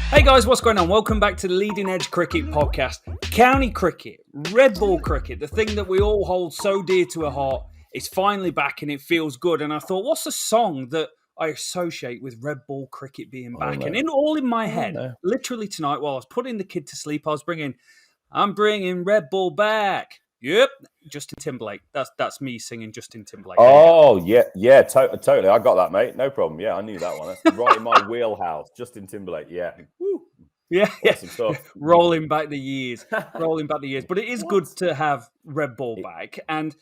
Hey guys, what's going on? Welcome back to the Leading Edge Cricket Podcast. County cricket, red ball cricket, the thing that we all hold so dear to our heart, is finally back and it feels good. And I thought, what's a song that I associate with red ball cricket being back? And in my head, literally tonight, while I was putting the kid to sleep, I was I'm bringing red ball back. Yep, Justin Timberlake. That's me singing Justin Timberlake. Oh, yeah, totally. I got that, mate. No problem. Yeah, I knew that one. That's right in my wheelhouse. Justin Timberlake, yeah. Woo. Yeah. rolling back the years. But it is good to have red ball back. And,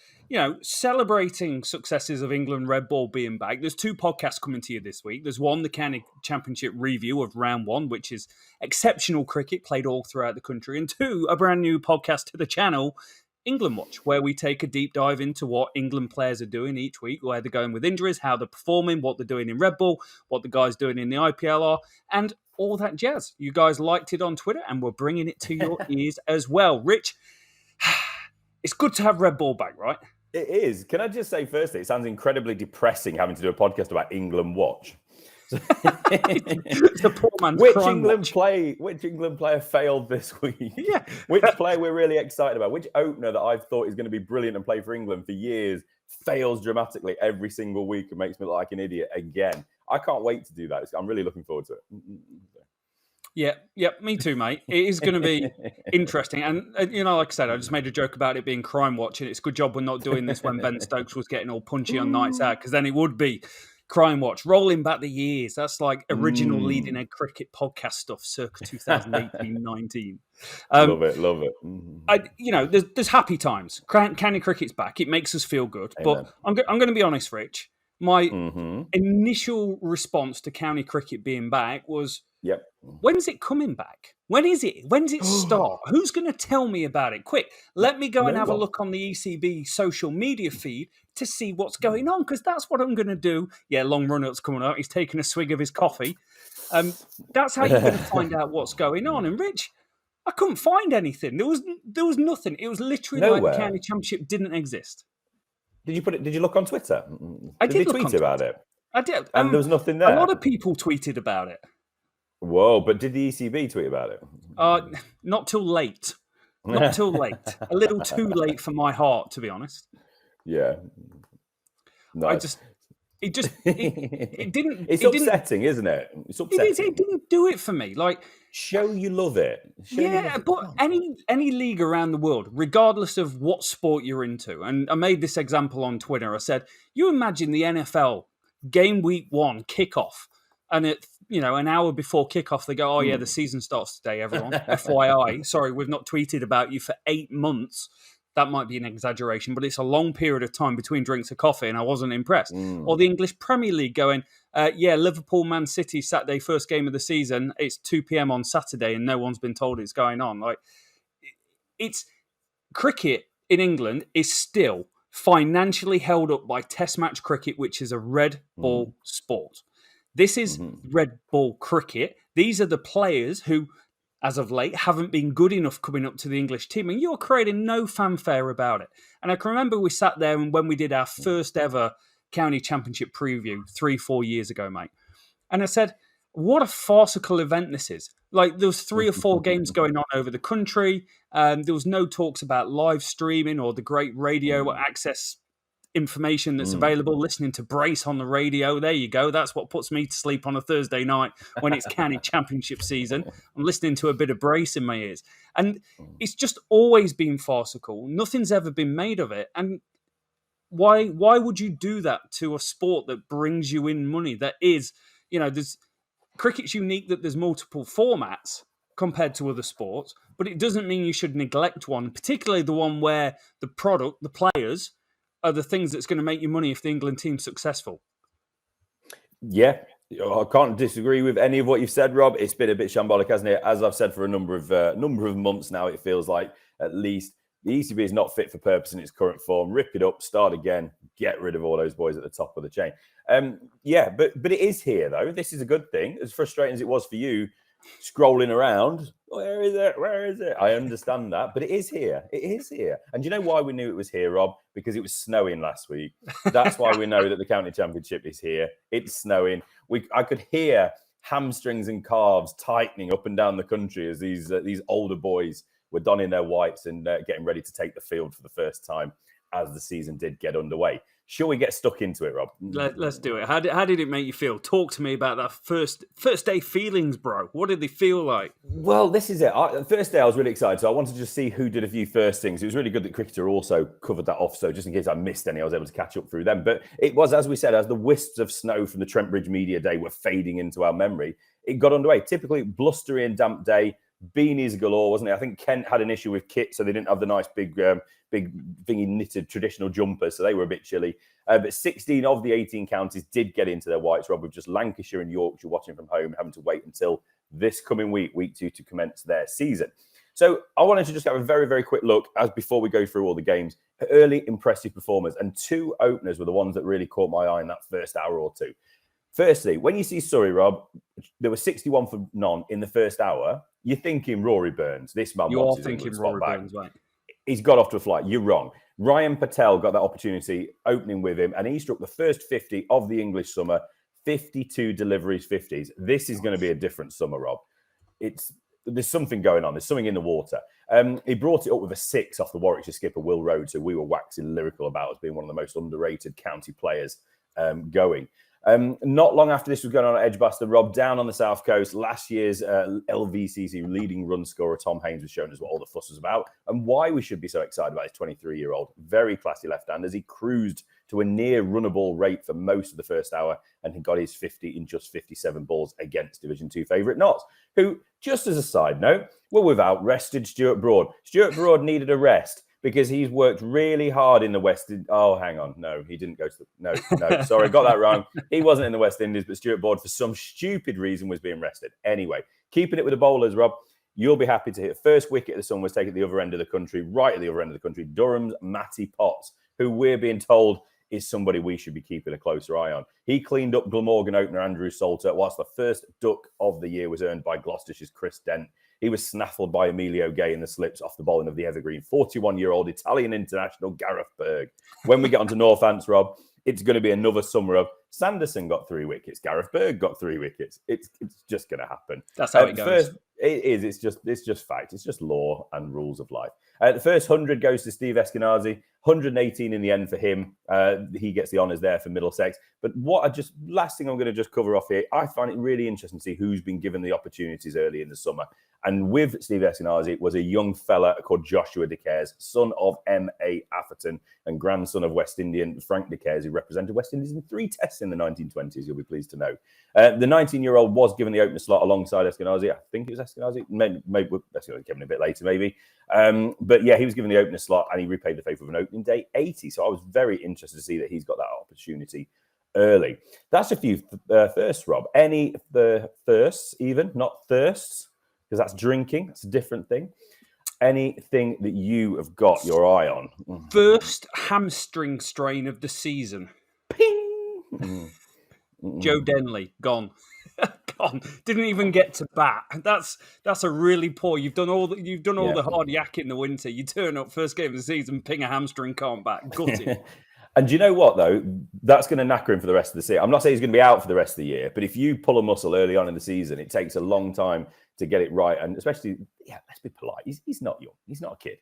celebrating successes of England red ball being back. There's two podcasts coming to you this week. There's one, the County Championship review of round one, which is exceptional cricket played all throughout the country. And two, a brand new podcast to the channel, England Watch, where we take a deep dive into what England players are doing each week, where they're going with injuries, how they're performing, what they're doing in red ball, what the guys doing in the IPL are, and all that jazz. You guys liked it on Twitter, and we're bringing it to your ears as well. Rich, it's good to have red ball back, right? It is. Can I just say firstly, it sounds incredibly depressing having to do a podcast about England Watch. It's a poor man's Which England player failed this week? Yeah. Which player we're really excited about? Which opener that I've thought is going to be brilliant and play for England for years fails dramatically every single week and makes me look like an idiot again? I can't wait to do that. I'm really looking forward to it. Yeah, me too, mate. It is going to be interesting. And, like I said, I just made a joke about it being crime watching. It's a good job we're not doing this when Ben Stokes was getting all punchy on nights out, because then it would be crime watch. Rolling back the years. That's like original Leading Edge Cricket podcast stuff circa 2018-19. Love it. There's happy times. County cricket's back. It makes us feel good. Amen. But I'm going to be honest, Rich. My initial response to county cricket being back was, when's it coming back? When is it? When does it start? Who's going to tell me about it? Quick, let me go and have a look on the ECB social media feed to see what's going on, because that's what I'm going to do. Yeah, long run-up's coming up. He's taking a swig of his coffee. That's how you're going to find out what's going on. And Rich, I couldn't find anything. There was nothing. It was literally like the county championship didn't exist. Did you look on Twitter? I did tweet about it? I did. And there was nothing there? A lot of people tweeted about it. Whoa, but did the ECB tweet about it? Not till late. Not till late. A little too late for my heart, to be honest. Yeah. Nice. It didn't. It's upsetting, isn't it? It's upsetting. It didn't do it for me. Like, show you love it. But any league around the world, regardless of what sport you're into, and I made this example on Twitter. I said, you imagine the NFL game week 1 kickoff, and an hour before kickoff, they go, the season starts today, everyone. FYI, sorry, we've not tweeted about you for 8 months. That might be an exaggeration, but it's a long period of time between drinks of coffee, and I wasn't impressed. Or the English Premier League going, Liverpool, Man City, Saturday, first game of the season. It's 2 p.m. on Saturday, and no one's been told it's going on. Like, it's cricket in England is still financially held up by Test match cricket, which is a red ball sport. This is red ball cricket. These are the players who, as of late, haven't been good enough coming up to the English team, and you're creating no fanfare about it. And I can remember we sat there and when we did our first ever county championship preview 3-4 years ago, mate. And I said, what a farcical event this is. Like, there was 3 or 4 games going on over the country. There was no talks about live streaming or the great radio access information that's available, listening to Brace on the radio. There you go. That's what puts me to sleep on a Thursday night when it's county championship season. I'm listening to a bit of Brace in my ears. And it's just always been farcical. Nothing's ever been made of it. And why would you do that to a sport that brings you in money? That is, there's cricket's unique that there's multiple formats compared to other sports, but it doesn't mean you should neglect one, particularly the one where the product, the players, are the things that's going to make you money if the England team's successful. Yeah, I can't disagree with any of what you've said, Rob. It's been a bit shambolic, hasn't it? As I've said for a number of months now, it feels like at least the ECB is not fit for purpose in its current form. Rip it up, start again, get rid of all those boys at the top of the chain. But it is here, though. This is a good thing. As frustrating as it was for you, scrolling around, where is it? I understand that, but it is here. And do you know why we knew it was here, Rob? Because it was snowing last week. That's why we know that the county championship is here. It's snowing. I could hear hamstrings and calves tightening up and down the country as these older boys were donning their whites and getting ready to take the field for the first time as the season did get underway. Shall we get stuck into it, Rob? Let's do it. How did it make you feel? Talk to me about that first day feelings, bro. What did they feel like? Well, this is it. The first day I was really excited, so I wanted to just see who did a few first things. It was really good that Cricketer also covered that off, so just in case I missed any, I was able to catch up through them. But it was, as we said, as the wisps of snow from the Trent Bridge Media Day were fading into our memory, it got underway. Typically blustery and damp day, beanies galore, wasn't it? I think Kent had an issue with kit, so they didn't have the nice big thingy knitted traditional jumpers, so they were a bit chilly. But 16 of the 18 counties did get into their whites, Rob, with just Lancashire and Yorkshire watching from home and having to wait until this coming week 2, to commence their season. So I wanted to just have a very, very quick look as before we go through all the games. Early impressive performers, and 2 openers were the ones that really caught my eye in that first hour or two. Firstly, when you see Surrey, Rob, there were 61 for none in the first hour. You're thinking Rory Burns. This man wants his England spot back. Burns, right? He's got off to a flight. You're wrong. Ryan Patel got that opportunity opening with him, and he struck the first 50 of the English summer, 52 deliveries, 50s. This is going to be a different summer, Rob. There's something going on. There's something in the water. He brought it up with a 6 off the Warwickshire skipper, Will Rhodes, who we were waxing lyrical about as being one of the most underrated county players going. Not long after this was going on at Edgbaston, Rob, down on the south coast, last year's LVCC leading run scorer Tom Haynes was shown us what all the fuss was about and why we should be so excited about his 23-year-old. Very classy left-hand as he cruised to a near runnable rate for most of the first hour, and he got his 50 in just 57 balls against Division 2 favourite Notts, who, just as a side note, were without rested Stuart Broad. Stuart Broad needed a rest because he's worked really hard in the West. Oh, hang on. No, he didn't go to the... No. Sorry, got that wrong. He wasn't in the West Indies, but Stuart Broad, for some stupid reason, was being rested. Anyway, keeping it with the bowlers, Rob, you'll be happy to hear. First wicket of the sun was taken at the other end of the country, right at the other end of the country, Durham's Matty Potts, who we're being told is somebody we should be keeping a closer eye on. He cleaned up Glamorgan opener Andrew Salter, whilst the first duck of the year was earned by Gloucestershire's Chris Dent. He was snaffled by Emilio Gay in the slips off the bowling of the evergreen 41-year-old Italian international Gareth Berg. When we get onto Northants, Rob, it's going to be another summer of Sanderson got 3 wickets, Gareth Berg got 3 wickets. It's just going to happen. That's how it goes. It is. It's just fact. It's just law and rules of life. The first 100 goes to Steve Eskenazi. 118 in the end for him. He gets the honours there for Middlesex. But last thing I'm going to just cover off here, I find it really interesting to see who's been given the opportunities early in the summer. And with Steve Eskenazi was a young fella called Joshua De Caires, son of M.A. Atherton and grandson of West Indian Frank De Caires, who represented West Indies in 3 tests in the 1920s, you'll be pleased to know. The 19-year-old was given the opener slot alongside Eskenazi. I think it was Eskenazi. Maybe Eskenazi came in a bit later, maybe. But yeah, he was given the opener slot and he repaid the favour of an opening day 80. So I was very interested to see that he's got that opportunity early. That's a few firsts, Rob. Any thirsts, even, not thirsts, because that's drinking. That's a different thing. Anything that you have got your eye on? First hamstring strain of the season. Ping! Joe Denley, gone. Gone. Didn't even get to bat. That's a really poor. You've done all the hard yak in the winter. You turn up first game of the season, ping a hamstring, can't bat. Gutted. And do you know what, though? That's going to knacker him for the rest of the season. I'm not saying he's going to be out for the rest of the year, but if you pull a muscle early on in the season, it takes a long time to get it right. And especially, let's be polite. He's not young. He's not a kid.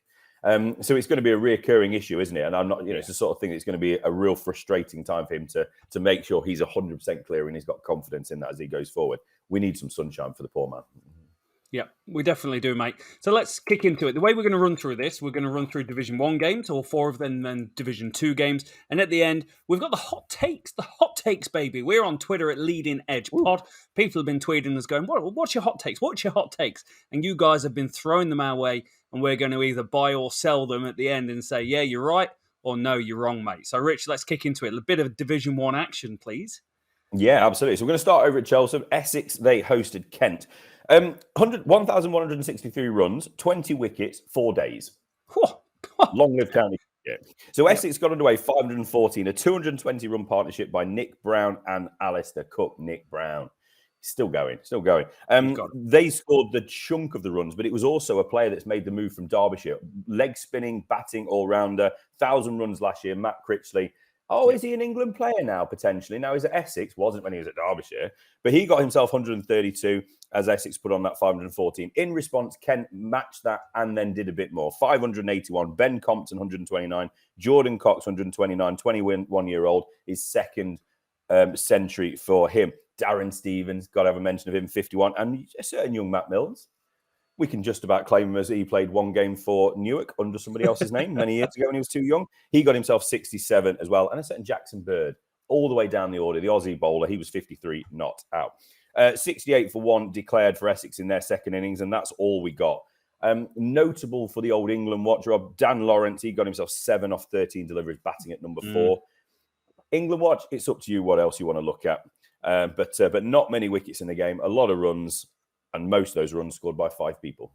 So it's going to be a reoccurring issue, isn't it? And I'm not, it's the sort of thing that's going to be a real frustrating time for him to make sure he's 100% clear and he's got confidence in that as he goes forward. We need some sunshine for the poor man. Yeah, we definitely do, mate. So let's kick into it. The way we're going to run through this, we're going to run through Division 1 games, all 4 of them, then Division 2 games. And at the end, we've got the hot takes, baby. We're on Twitter at Leading Edge Pod. People have been tweeting us going, what's your hot takes? What's your hot takes? And you guys have been throwing them our way, and we're going to either buy or sell them at the end and say, yeah, you're right, or no, you're wrong, mate. So, Rich, let's kick into it. A bit of Division 1 action, please. Yeah, absolutely. So we're going to start over at Cheltenham. Essex, they hosted Kent. 1,163 runs, 20 wickets, 4 days. Long live county. Yeah. So Essex got underway 514, a 220-run partnership by Nick Brown and Alistair Cook. Nick Brown. Still going. They scored the chunk of the runs, but it was also a player that's made the move from Derbyshire. Leg spinning, batting all-rounder, 1,000 runs last year, Matt Critchley. Oh, is he an England player now, potentially? Now, he's at Essex, wasn't when he was at Derbyshire, but he got himself 132 as Essex put on that 514. In response, Kent matched that and then did a bit more. 581, Ben Compton, 129, Jordan Cox, 129, 21-year-old, his second century for him. Darren Stevens, got to have a mention of him, 51, and a certain young Matt Mills. We can just about claim him as he played one game for Newark under somebody else's name many years ago when he was too young. He got himself 67 as well. And a certain Jackson Bird, all the way down the order, the Aussie bowler, he was 53, not out. 68 for 1 declared for Essex in their second innings, and that's all we got. Notable for the old England watch, Rob, Dan Lawrence, he got himself 7 off 13 deliveries, batting at number 4. England watch, it's up to you what else you want to look at. But not many wickets in the game, a lot of runs, and most of those runs scored by 5 people.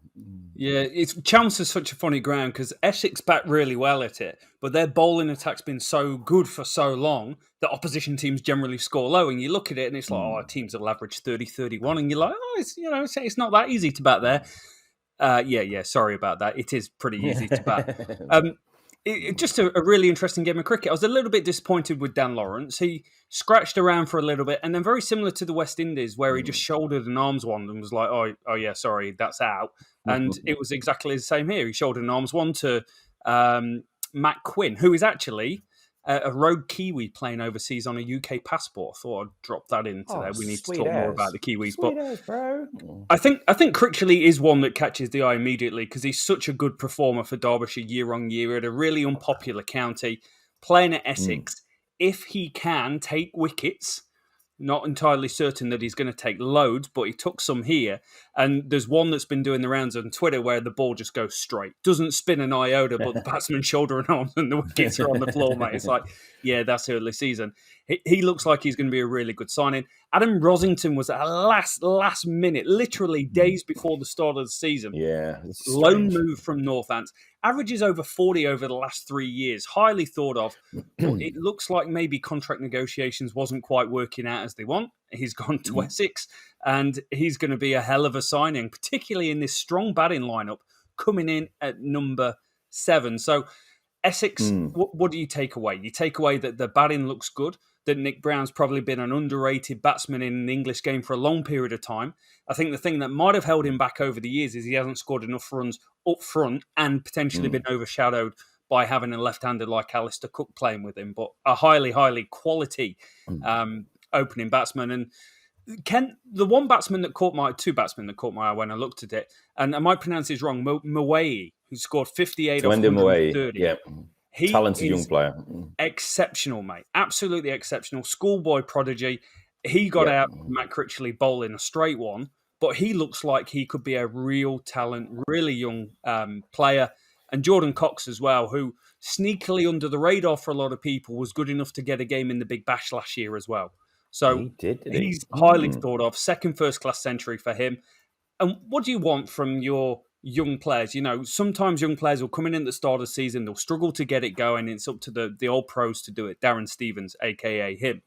Yeah, Chelmsford's such a funny ground because Essex bat really well at it, but their bowling attack's been so good for so long that opposition teams generally score low. And you look at it and it's like, teams will average 30, 31, and you're like, it's not that easy to bat there. Sorry about that. It is pretty easy to bat. Just a really interesting game of cricket. I was a little bit disappointed with Dan Lawrence. He scratched around for a little bit, and then very similar to the West Indies, where he just shouldered an arms one and was like, oh yeah, sorry, that's out. And it was exactly the same here. He shouldered an arms one to Matt Quinn, who is actually a rogue Kiwi playing overseas on a UK passport. I thought I'd drop that in today. We need to talk more about the Kiwis. Bro. I think Critchley is one that catches the eye immediately because he's such a good performer for Derbyshire year on year at a really unpopular county, playing at Essex. If he can take wickets, not entirely certain that he's going to take loads, but he took some here. And there's one that's been doing the rounds on Twitter where the ball just goes straight. Doesn't spin an iota, but the batsman's shoulder and arms and the wickets are on the floor, mate. It's like, yeah, that's early season. He looks like he's going to be a really good signing. Adam Rosington was at a last minute, literally days before the start of the season. Yeah. Lone move from Northants. Averages over 40 over the last 3 years. Highly thought of. But it looks like maybe contract negotiations wasn't quite working out as they want. He's gone to Essex, and he's going to be a hell of a signing, particularly in this strong batting lineup coming in at number 7. So Essex, what do you take away? You take away that the batting looks good, that Nick Brown's probably been an underrated batsman in the English game for a long period of time. I think the thing that might have held him back over the years is he hasn't scored enough runs up front and potentially been overshadowed by having a left-hander like Alistair Cook playing with him, but a highly, highly quality opening batsman. And Kent, the two batsmen that caught my eye when I looked at it, and I might pronounce this wrong, Mwai, who scored 58 off 130. Yeah. Talented young player. Exceptional, mate. Absolutely exceptional. Schoolboy prodigy. He got out Matt Critchley bowling a straight one, but he looks like he could be a real talent, really young player. And Jordan Cox as well, who sneakily under the radar for a lot of people was good enough to get a game in the Big Bash last year as well. So he's highly thought of. Second first-class century for him. And what do you want from your young players? You know, sometimes young players will come in at the start of the season, they'll struggle to get it going. It's up to the old pros to do it. Darren Stevens, a.k.a. him.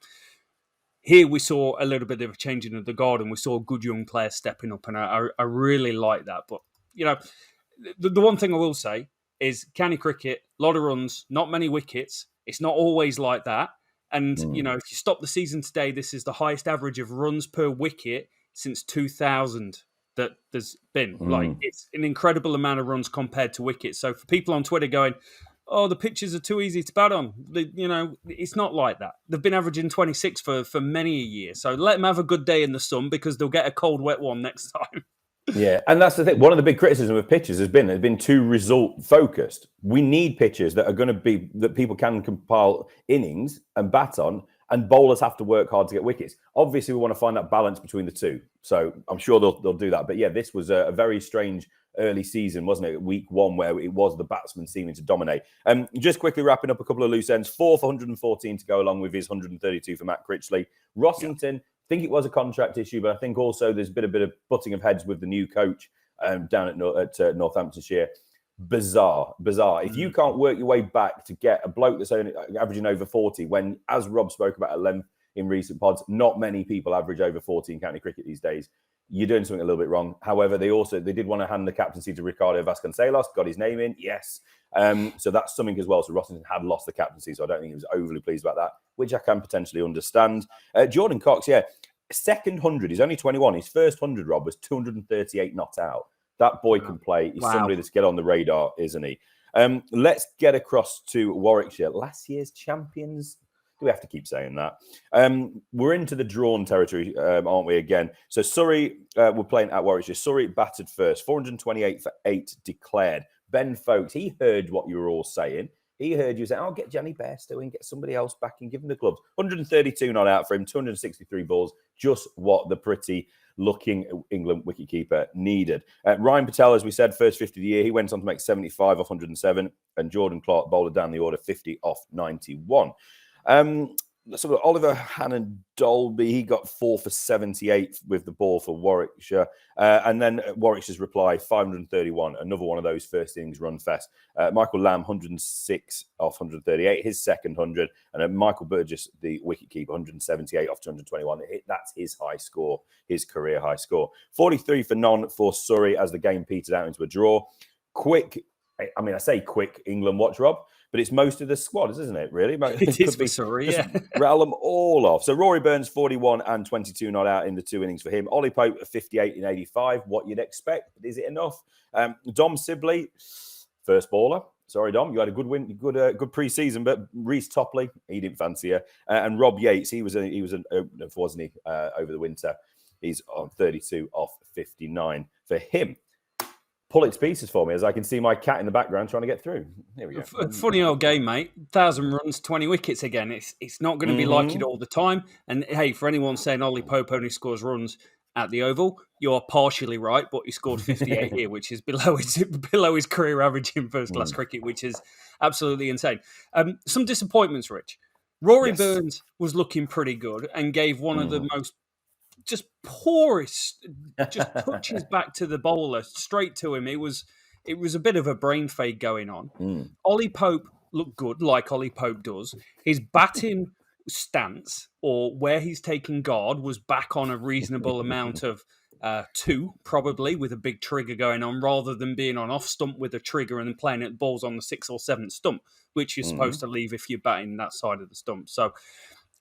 Here we saw a little bit of a changing of the guard, and we saw good young players stepping up, and I really like that. But, you know, the one thing I will say is county cricket, a lot of runs, not many wickets. It's not always like that. And, you know, if you stop the season today, this is the highest average of runs per wicket since 2000 that there's been. Like, it's an incredible amount of runs compared to wickets. So for people on Twitter going, oh, the pitches are too easy to bat on, you know, it's not like that. They've been averaging 26 for many a year. So let them have a good day in the sun because they'll get a cold, wet one next time. Yeah, and that's the thing. One of the big criticisms of pitches has been too result focused. We need pitches that are going to be that people can compile innings and bat on, and bowlers have to work hard to get wickets. Obviously, we want to find that balance between the two. So I'm sure they'll do that. But yeah, this was a very strange early season, wasn't it? Week 1, where it was the batsman seeming to dominate. Just quickly wrapping up a couple of loose ends. 4 for 114 to go along with his 132 for Matt Critchley. Rossington. I think it was a contract issue, but I think also there's been a bit of butting of heads with the new coach down at Northamptonshire. Bizarre. If you can't work your way back to get a bloke that's only averaging over 40, when, as Rob spoke about at length in recent pods, not many people average over 40 in county cricket these days. you're doing something a little bit wrong. However, they did want to hand the captaincy to Ricardo Vasconcelos, got his name in, yes. So that's something as well. So Rossington had lost the captaincy, so I don't think he was overly pleased about that, which I can potentially understand. Jordan Cox, second 100. He's only 21. His first 100, Rob, was 238 not out. That boy can play. He's somebody that's get on the radar, isn't he? Let's get across to Warwickshire. Last year's champions. Do we have to keep saying that? We're into the drawn territory, aren't we, again? So Surrey, we're playing at Warwickshire. Surrey battered first. 428 for 8 declared. Ben Folkes, he heard what you were all saying. He heard you say, "I'll get Johnny Bairstow and get somebody else back and give him the gloves." 132 not out for him, 263 balls, just what the pretty looking England wicketkeeper needed. Ryan Patel, as we said, first 50 of the year, he went on to make 75 off 107, and Jordan Clark bowled down the order 50 off 91. So Oliver Hannon-Dolby, he got 4 for 78 with the ball for Warwickshire. And then Warwickshire's reply, 531, another one of those first innings run fest. Michael Lamb, 106 off 138, his second 100. And then Michael Burgess, the wicketkeeper, 178 off 221. That's his high score, his career high score. 43 for none for Surrey as the game petered out into a draw. Quick, I say quick England watch, Rob. But it's most of the squad, isn't it, really? It is for Surrey, yeah. Rattle them all off. So Rory Burns, 41 and 22 not out in the 2 innings for him. Ollie Pope, 58 and 85, what you'd expect. But is it enough? Dom Sibley, first baller. Sorry, Dom, you had a good win, good pre-season, but Reece Topley, he didn't fancy you. And Rob Yates, he was an opener, wasn't he, over the winter? He's on 32 off 59 for him. Pull it to pieces for me as I can see my cat in the background trying to get through. Here we go. Funny old game, mate. 1,000 runs, 20 wickets again. It's not going to be like it all the time. And hey, for anyone saying Ollie Pope only scores runs at the Oval, you are partially right, but he scored 58 here, which is below his career average in first-class cricket, which is absolutely insane. Some disappointments, Rich. Rory Burns was looking pretty good and gave one of the most just poorest touches back to the bowler, straight to him. It was a bit of a brain fade going on. Ollie Pope looked good, like Ollie Pope does. His batting stance, or where he's taking guard, was back on a reasonable amount of 2, probably, with a big trigger going on, rather than being on off stump with a trigger and then playing at balls on the 6th or 7th stump, which you're supposed to leave if you're batting that side of the stump. So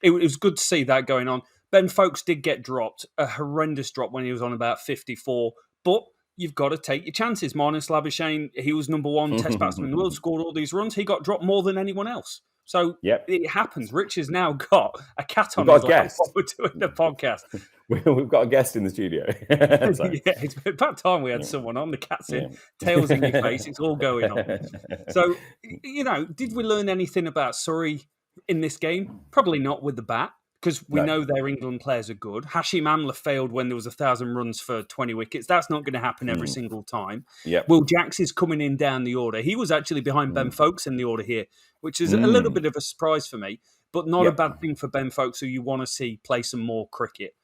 it was good to see that going on. Ben Folkes did get dropped, a horrendous drop when he was on about 54, but you've got to take your chances. Marnus Labuschagne, he was number 1 test batsman in the world, scored all these runs. He got dropped more than anyone else. So it happens. Rich has now got a cat on his lap while we're doing the podcast. We've got a guest in the studio. It's about time we had someone on. The cat's in, tails in your face. It's all going on. So, did we learn anything about Surrey in this game? Probably not with the bat, because we know their England players are good. Hashim Amla failed when there was 1,000 runs for 20 wickets. That's not going to happen every single time. Will Jacks is coming in down the order. He was actually behind Ben Folkes in the order here, which is a little bit of a surprise for me, but not a bad thing for Ben Folkes, who you want to see play some more cricket.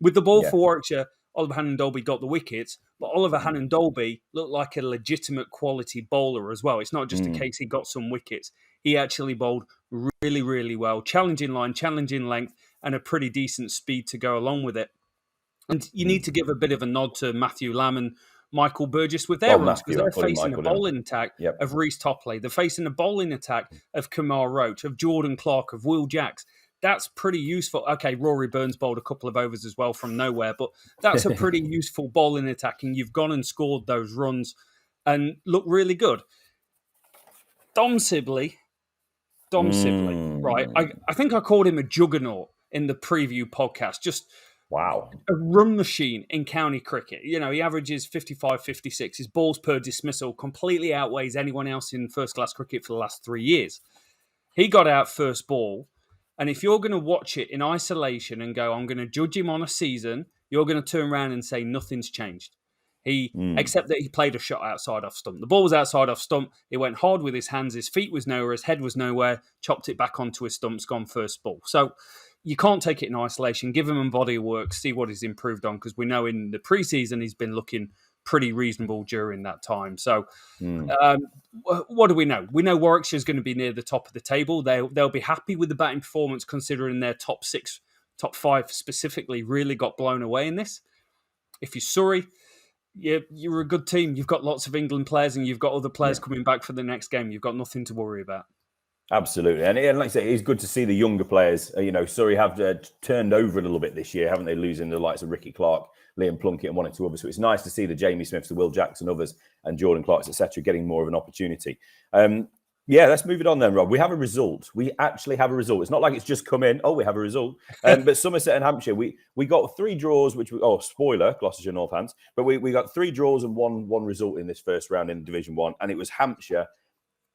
With the ball for Warwickshire, Oliver Hannon-Dolby got the wickets, but Oliver Hannon-Dolby looked like a legitimate quality bowler as well. It's not just a case he got some wickets. He actually bowled really, really well. Challenging line, challenging length, and a pretty decent speed to go along with it. And you need to give a bit of a nod to Matthew Lamb and Michael Burgess with their runs, because they're facing a bowling attack of Reece Topley. They're facing a bowling attack of Kumar Roach, of Jordan Clark, of Will Jacks. That's pretty useful. Okay, Rory Burns bowled a couple of overs as well from nowhere, but that's a pretty useful bowling attack, and you've gone and scored those runs and look really good. Dom Sibley, right? I think I called him a juggernaut in the preview podcast. Just wow, a run machine in county cricket. He averages 55, 56. His balls per dismissal completely outweighs anyone else in first-class cricket for the last 3 years. He got out first ball, and if you're going to watch it in isolation and go, I'm going to judge him on a season, you're going to turn around and say nothing's changed. Except that he played a shot outside off stump. The ball was outside off stump. He went hard with his hands. His feet was nowhere. His head was nowhere. Chopped it back onto his stumps. Gone first ball. So you can't take it in isolation. Give him a body of work. See what he's improved on, because we know in the preseason he's been looking pretty reasonable during that time. So what do we know? We know Warwickshire is going to be near the top of the table. They'll be happy with the batting performance, considering their top 5 specifically really got blown away in this. If you're Surrey, you're a good team. You've got lots of England players and you've got other players coming back for the next game. You've got nothing to worry about. Absolutely. And like I say, it's good to see the younger players. Surrey have turned over a little bit this year, haven't they? Losing the likes of Ricky Clark, Liam Plunkett, and one or two others. So it's nice to see the Jamie Smiths, the Will Jackson, others, and Jordan Clarks, etc., getting more of an opportunity. Let's move it on then, Rob. We have a result. We actually have a result. It's not like it's just come in. Oh, we have a result. But Somerset and Hampshire, we got 3 draws, spoiler, Gloucestershire, Northants. But we got 3 draws and one result in this first round in Division 1. And it was Hampshire.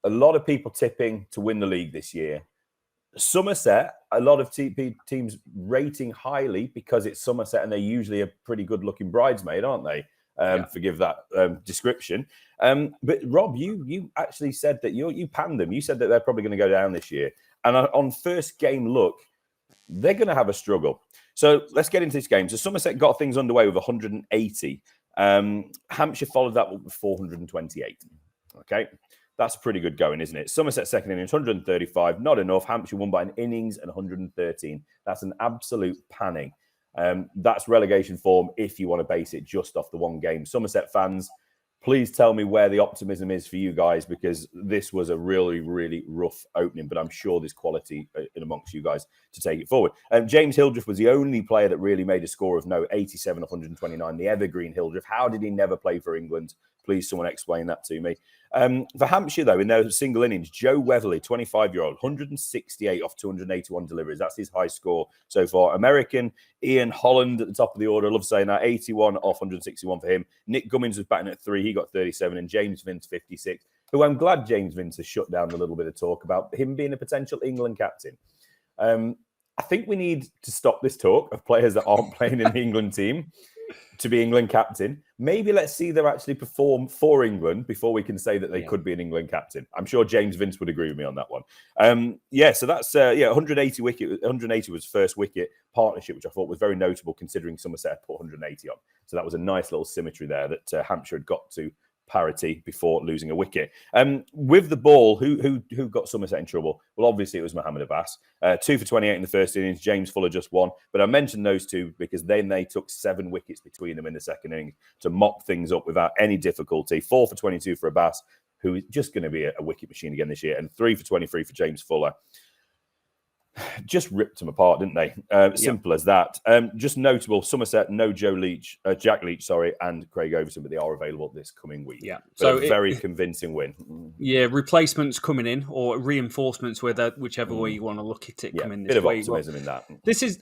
A lot of people tipping to win the league this year. Somerset, a lot of teams rating highly because it's Somerset and they're usually a pretty good-looking bridesmaid, aren't they? Forgive that description. But Rob, you actually said that you panned them. You said that they're probably going to go down this year. And on first game look, they're going to have a struggle. So let's get into this game. So Somerset got things underway with 180. Hampshire followed that with 428. Okay. That's pretty good going, isn't it? Somerset second innings, 135. Not enough. Hampshire won by an innings and 113. That's an absolute panning. That's relegation form if you want to base it just off the one game. Somerset fans, please tell me where the optimism is for you guys, because this was a really, really rough opening, but I'm sure there's quality in amongst you guys to take it forward. James Hildreth was the only player that really made a score of note, 87 of 129, the evergreen Hildreth. How did he never play for England? Please, someone explain that to me. For Hampshire, though, in their single innings, Joe Weatherly, 25-year-old, 168 off 281 deliveries. That's his high score so far. American Ian Holland at the top of the order. I love saying that. 81 off 161 for him. Nick Gummins was batting at 3. He got 37. And James Vince, 56, who I'm glad James Vince has shut down a little bit of talk about him being a potential England captain. I think we need to stop this talk of players that aren't playing in the England team to be England captain. Maybe let's see them actually perform for England before we can say that they could be an England captain. I'm sure James Vince would agree with me on that one. So that's 180 wicket. 180 was first wicket partnership, which I thought was very notable considering Somerset put 180 on. So that was a nice little symmetry there that Hampshire had got to parity before losing a wicket. With the ball, who got Somerset in trouble? Well, obviously it was Mohammed Abbas. 2 for 28 in the first innings. James Fuller just 1. But I mentioned those two because then they took 7 wickets between them in the second innings to mop things up without any difficulty. 4 for 22 for Abbas, who is just going to be a wicket machine again this year, and 3 for 23 for James Fuller. Just ripped them apart, didn't they? Simple as that. Just notable, Somerset, no Jack Leach, and Craig Overton, but they are available this coming week. Yeah, so a very convincing win. Yeah, replacements coming in or reinforcements, whichever way you want to look at it, come in this bit of week. optimism in that.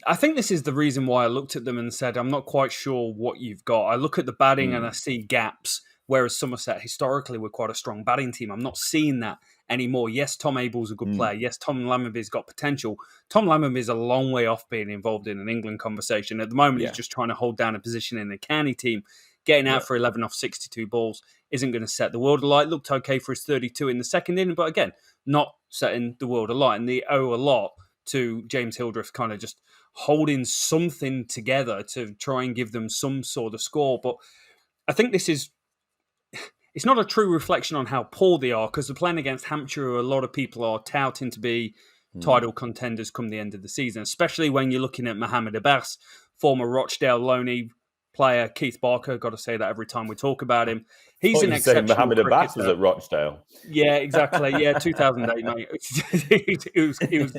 I think this is the reason why I looked at them and said, I'm not quite sure what you've got. I look at the batting and I see gaps, whereas Somerset historically were quite a strong batting team. I'm not seeing that anymore. Yes, Tom Abel's a good player. Yes, Tom Lammerby's got potential. Tom Lammerby's a long way off being involved in an England conversation. At the moment, he's just trying to hold down a position in the county team. Getting out for 11 off 62 balls isn't going to set the world alight. Looked okay for his 32 in the second inning, but again, not setting the world alight. And they owe a lot to James Hildreth kind of just holding something together to try and give them some sort of score. But I think it's not a true reflection on how poor they are, because they're playing against Hampshire, who a lot of people are touting to be title contenders come the end of the season, especially when you're looking at Mohammed Abbas, former Rochdale Loney player. Keith Barker, got to say that every time we talk about him. He's an exceptional Mohammed Abbas was at Rochdale. Yeah, exactly. Yeah, 2008, mate. He was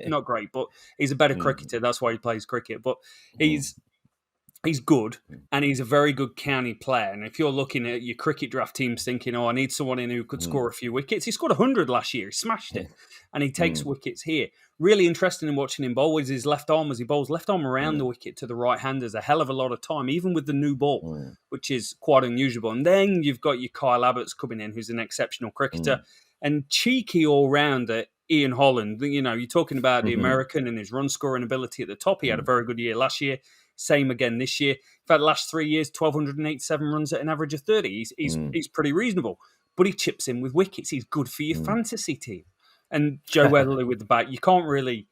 not great, but he's a better cricketer. That's why he plays cricket. But he's good, and he's a very good county player. And if you're looking at your cricket draft teams thinking, I need someone in who could score a few wickets, he scored 100 last year. He smashed it, and he takes wickets here. Really interesting in watching him bowl is his left arm, as he bowls left arm around the wicket to the right-handers a hell of a lot of time, even with the new ball, which is quite unusual. And then you've got your Kyle Abbott's coming in, who's an exceptional cricketer, and cheeky all-rounder Ian Holland. You know, you're talking about the American and his run-scoring ability at the top. He had a very good year last year. Same again this year. In fact, the last 3 years, 1,287 runs at an average of 30. He's pretty reasonable. But he chips in with wickets. He's good for your fantasy team. And Joe Weatherly with the bat, you can't really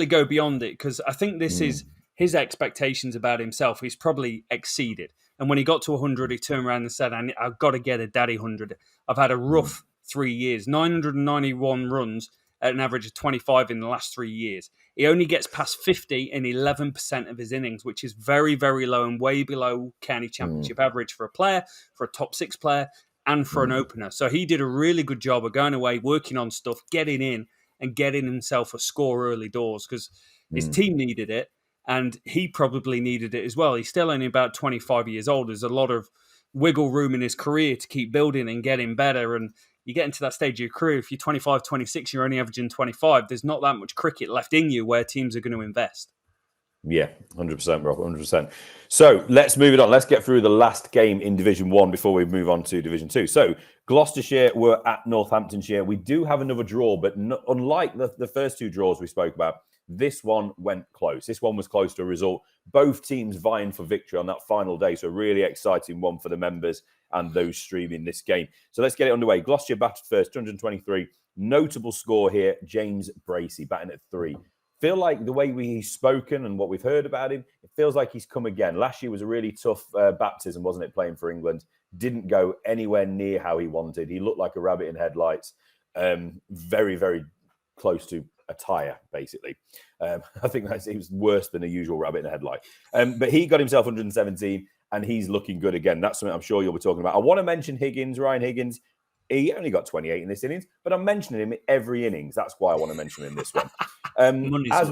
go beyond it, because I think this is his expectations about himself. He's probably exceeded. And when he got to 100, he turned around and said, I've got to get a daddy 100. I've had a rough 3 years, 991 runs at an average of 25 in the last 3 years. He only gets past 50 in 11% of his innings, which is very, very low and way below county championship average for a player, for a top 6 player, and for an opener. So he did a really good job of going away, working on stuff, getting in, and getting himself a score early doors because his team needed it. And he probably needed it as well. He's still only about 25 years old. There's a lot of wiggle room in his career to keep building and getting better. And you get into that stage of your career, if you're 25, 26, you're only averaging 25, there's not that much cricket left in you where teams are going to invest. Yeah, 100%, Rob, 100%. So let's move it on. Let's get through the last game in Division 1 before we move on to Division 2. So Gloucestershire were at Northamptonshire. We do have another draw, but unlike the first 2 draws we spoke about, this one went close. This one was close to a result. Both teams vying for victory on that final day. So a really exciting one for the members and those streaming this game. So let's get it underway. Gloucestershire batted first, 223. Notable score here, James Bracey batting at 3. Feel like the way he's spoken and what we've heard about him, it feels like he's come again. Last year was a really tough baptism, wasn't it, playing for England? Didn't go anywhere near how he wanted. He looked like a rabbit in headlights. Very, very close to a tyre, basically. I think it was worse than a usual rabbit in a headlight. But he got himself 117, and he's looking good again. That's something I'm sure you'll be talking about. I want to mention Ryan Higgins. He only got 28 in this innings, but I'm mentioning him in every innings. That's why I want to mention him in this one. As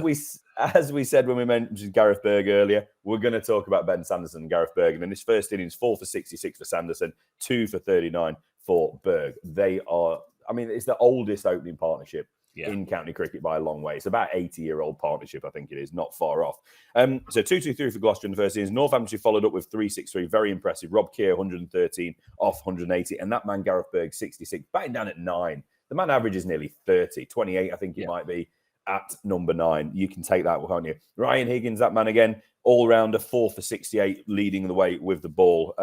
we said when we mentioned Gareth Berg earlier, we're going to talk about Ben Sanderson and Gareth Berg. And in this first innings, 4 for 66 for Sanderson, 2 for 39 for Berg. They are, it's the oldest opening partnership in county cricket by a long way. It's about 80-year-old partnership, I think it is, not far off. So 2-2-3 for Gloucester in the first innings. Northamptonshire followed up with 3-6-3, very impressive. Rob Keir, 113 off 180. And that man, Gareth Berg, 66, batting down at 9. The man average is nearly 30, 28, I think it might be, at number 9. You can take that, can't you? Ryan Higgins, that man again, all-rounder, 4 for 68, leading the way with the ball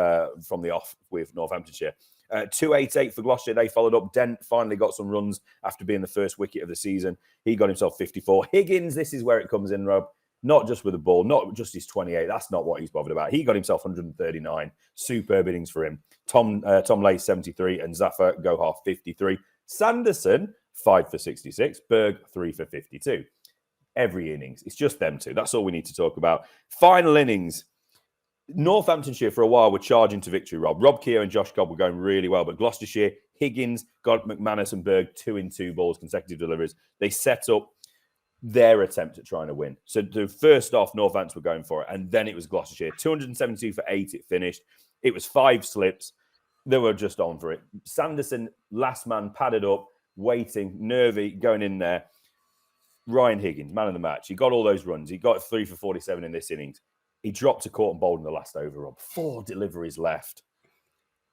from the off with Northamptonshire. 288 for Gloucestershire. They followed up. Dent finally got some runs after being the first wicket of the season. He got himself 54. Higgins, this is where it comes in, Rob. Not just with the ball, not just his 28. That's not what he's bothered about. He got himself 139. Superb innings for him. Tom Lace, 73, and Zafar Gohar, 53. Sanderson, 5 for 66. Berg, 3 for 52. Every innings. It's just them two. That's all we need to talk about. Final innings. Northamptonshire, for a while, were charging to victory, Rob. Rob Keir and Josh Cobb were going really well, but Gloucestershire, Higgins, McManus and Berg, 2-in-2 balls, consecutive deliveries. They set up their attempt at trying to win. So the first off, Northants were going for it, and then it was Gloucestershire. 272 for 8, it finished. It was 5 slips. They were just on for it. Sanderson, last man, padded up, waiting, nervy, going in there. Ryan Higgins, man of the match. He got all those runs. He got 3 for 47 in this innings. He dropped to caught and bowled in the last over, Rob. 4 deliveries left.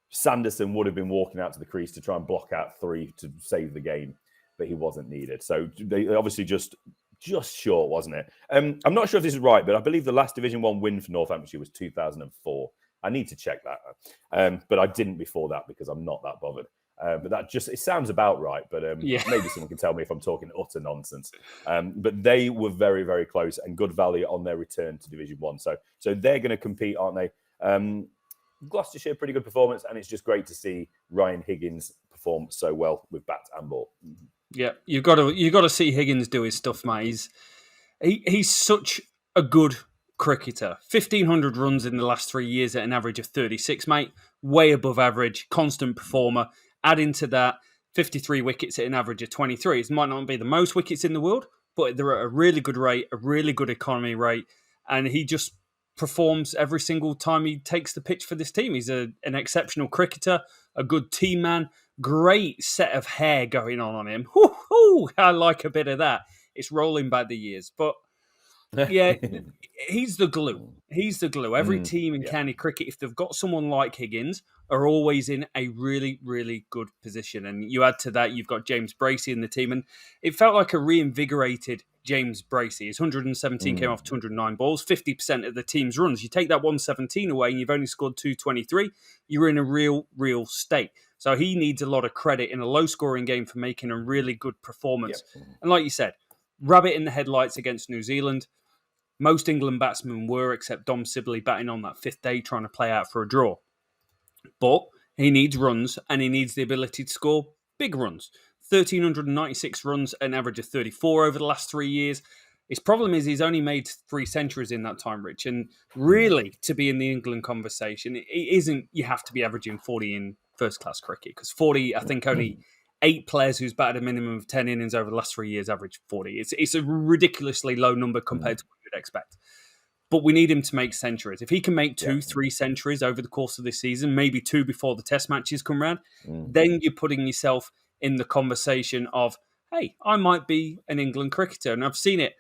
Sanderson would have been walking out to the crease to try and block out 3 to save the game, but he wasn't needed. So they obviously just short, wasn't it? I'm not sure if this is right, but I believe the last Division 1 win for Northamptonshire was 2004. I need to check that. But I didn't before that because I'm not that bothered. But it sounds about right. But maybe someone can tell me if I'm talking utter nonsense. But they were very, very close and good value on their return to Division 1. So they're going to compete, aren't they? Gloucestershire, pretty good performance. And it's just great to see Ryan Higgins perform so well with bat and ball. Yeah, you've got to see Higgins do his stuff, mate. He's such a good cricketer. 1,500 runs in the last 3 years at an average of 36, mate. Way above average, constant performer. Add into that 53 wickets at an average of 23. It might not be the most wickets in the world, but they're at a really good rate, a really good economy rate, and he just performs every single time he takes the pitch for this team. He's an exceptional cricketer, a good team man, great set of hair going on him. I like a bit of that. It's rolling back the years, but yeah, he's the glue. He's the glue. Every team in county cricket, if they've got someone like Higgins, are always in a really, really good position. And you add to that, you've got James Bracey in the team. And it felt like a reinvigorated James Bracey. His 117 came off 209 balls, 50% of the team's runs. You take that 117 away and you've only scored 223, you're in a real state. So he needs a lot of credit in a low-scoring game for making a really good performance. Yep. And like you said, rabbit in the headlights against New Zealand. Most England batsmen were, except Dom Sibley batting on that 5th day trying to play out for a draw. But he needs runs and he needs the ability to score big runs. 1,396 runs, an average of 34 over the last 3 years. His problem is he's only made 3 centuries in that time, Rich. And really, to be in the England conversation, it isn't you have to be averaging 40 in first-class cricket, because 40, I think only 8 players who's batted a minimum of 10 innings over the last 3 years average 40. It's a ridiculously low number compared to what you'd expect. But we need him to make centuries. If he can make 2-3 centuries over the course of this season, maybe 2 before the test matches come round, then you're putting yourself in the conversation of, hey, I might be an England cricketer. And I've seen it.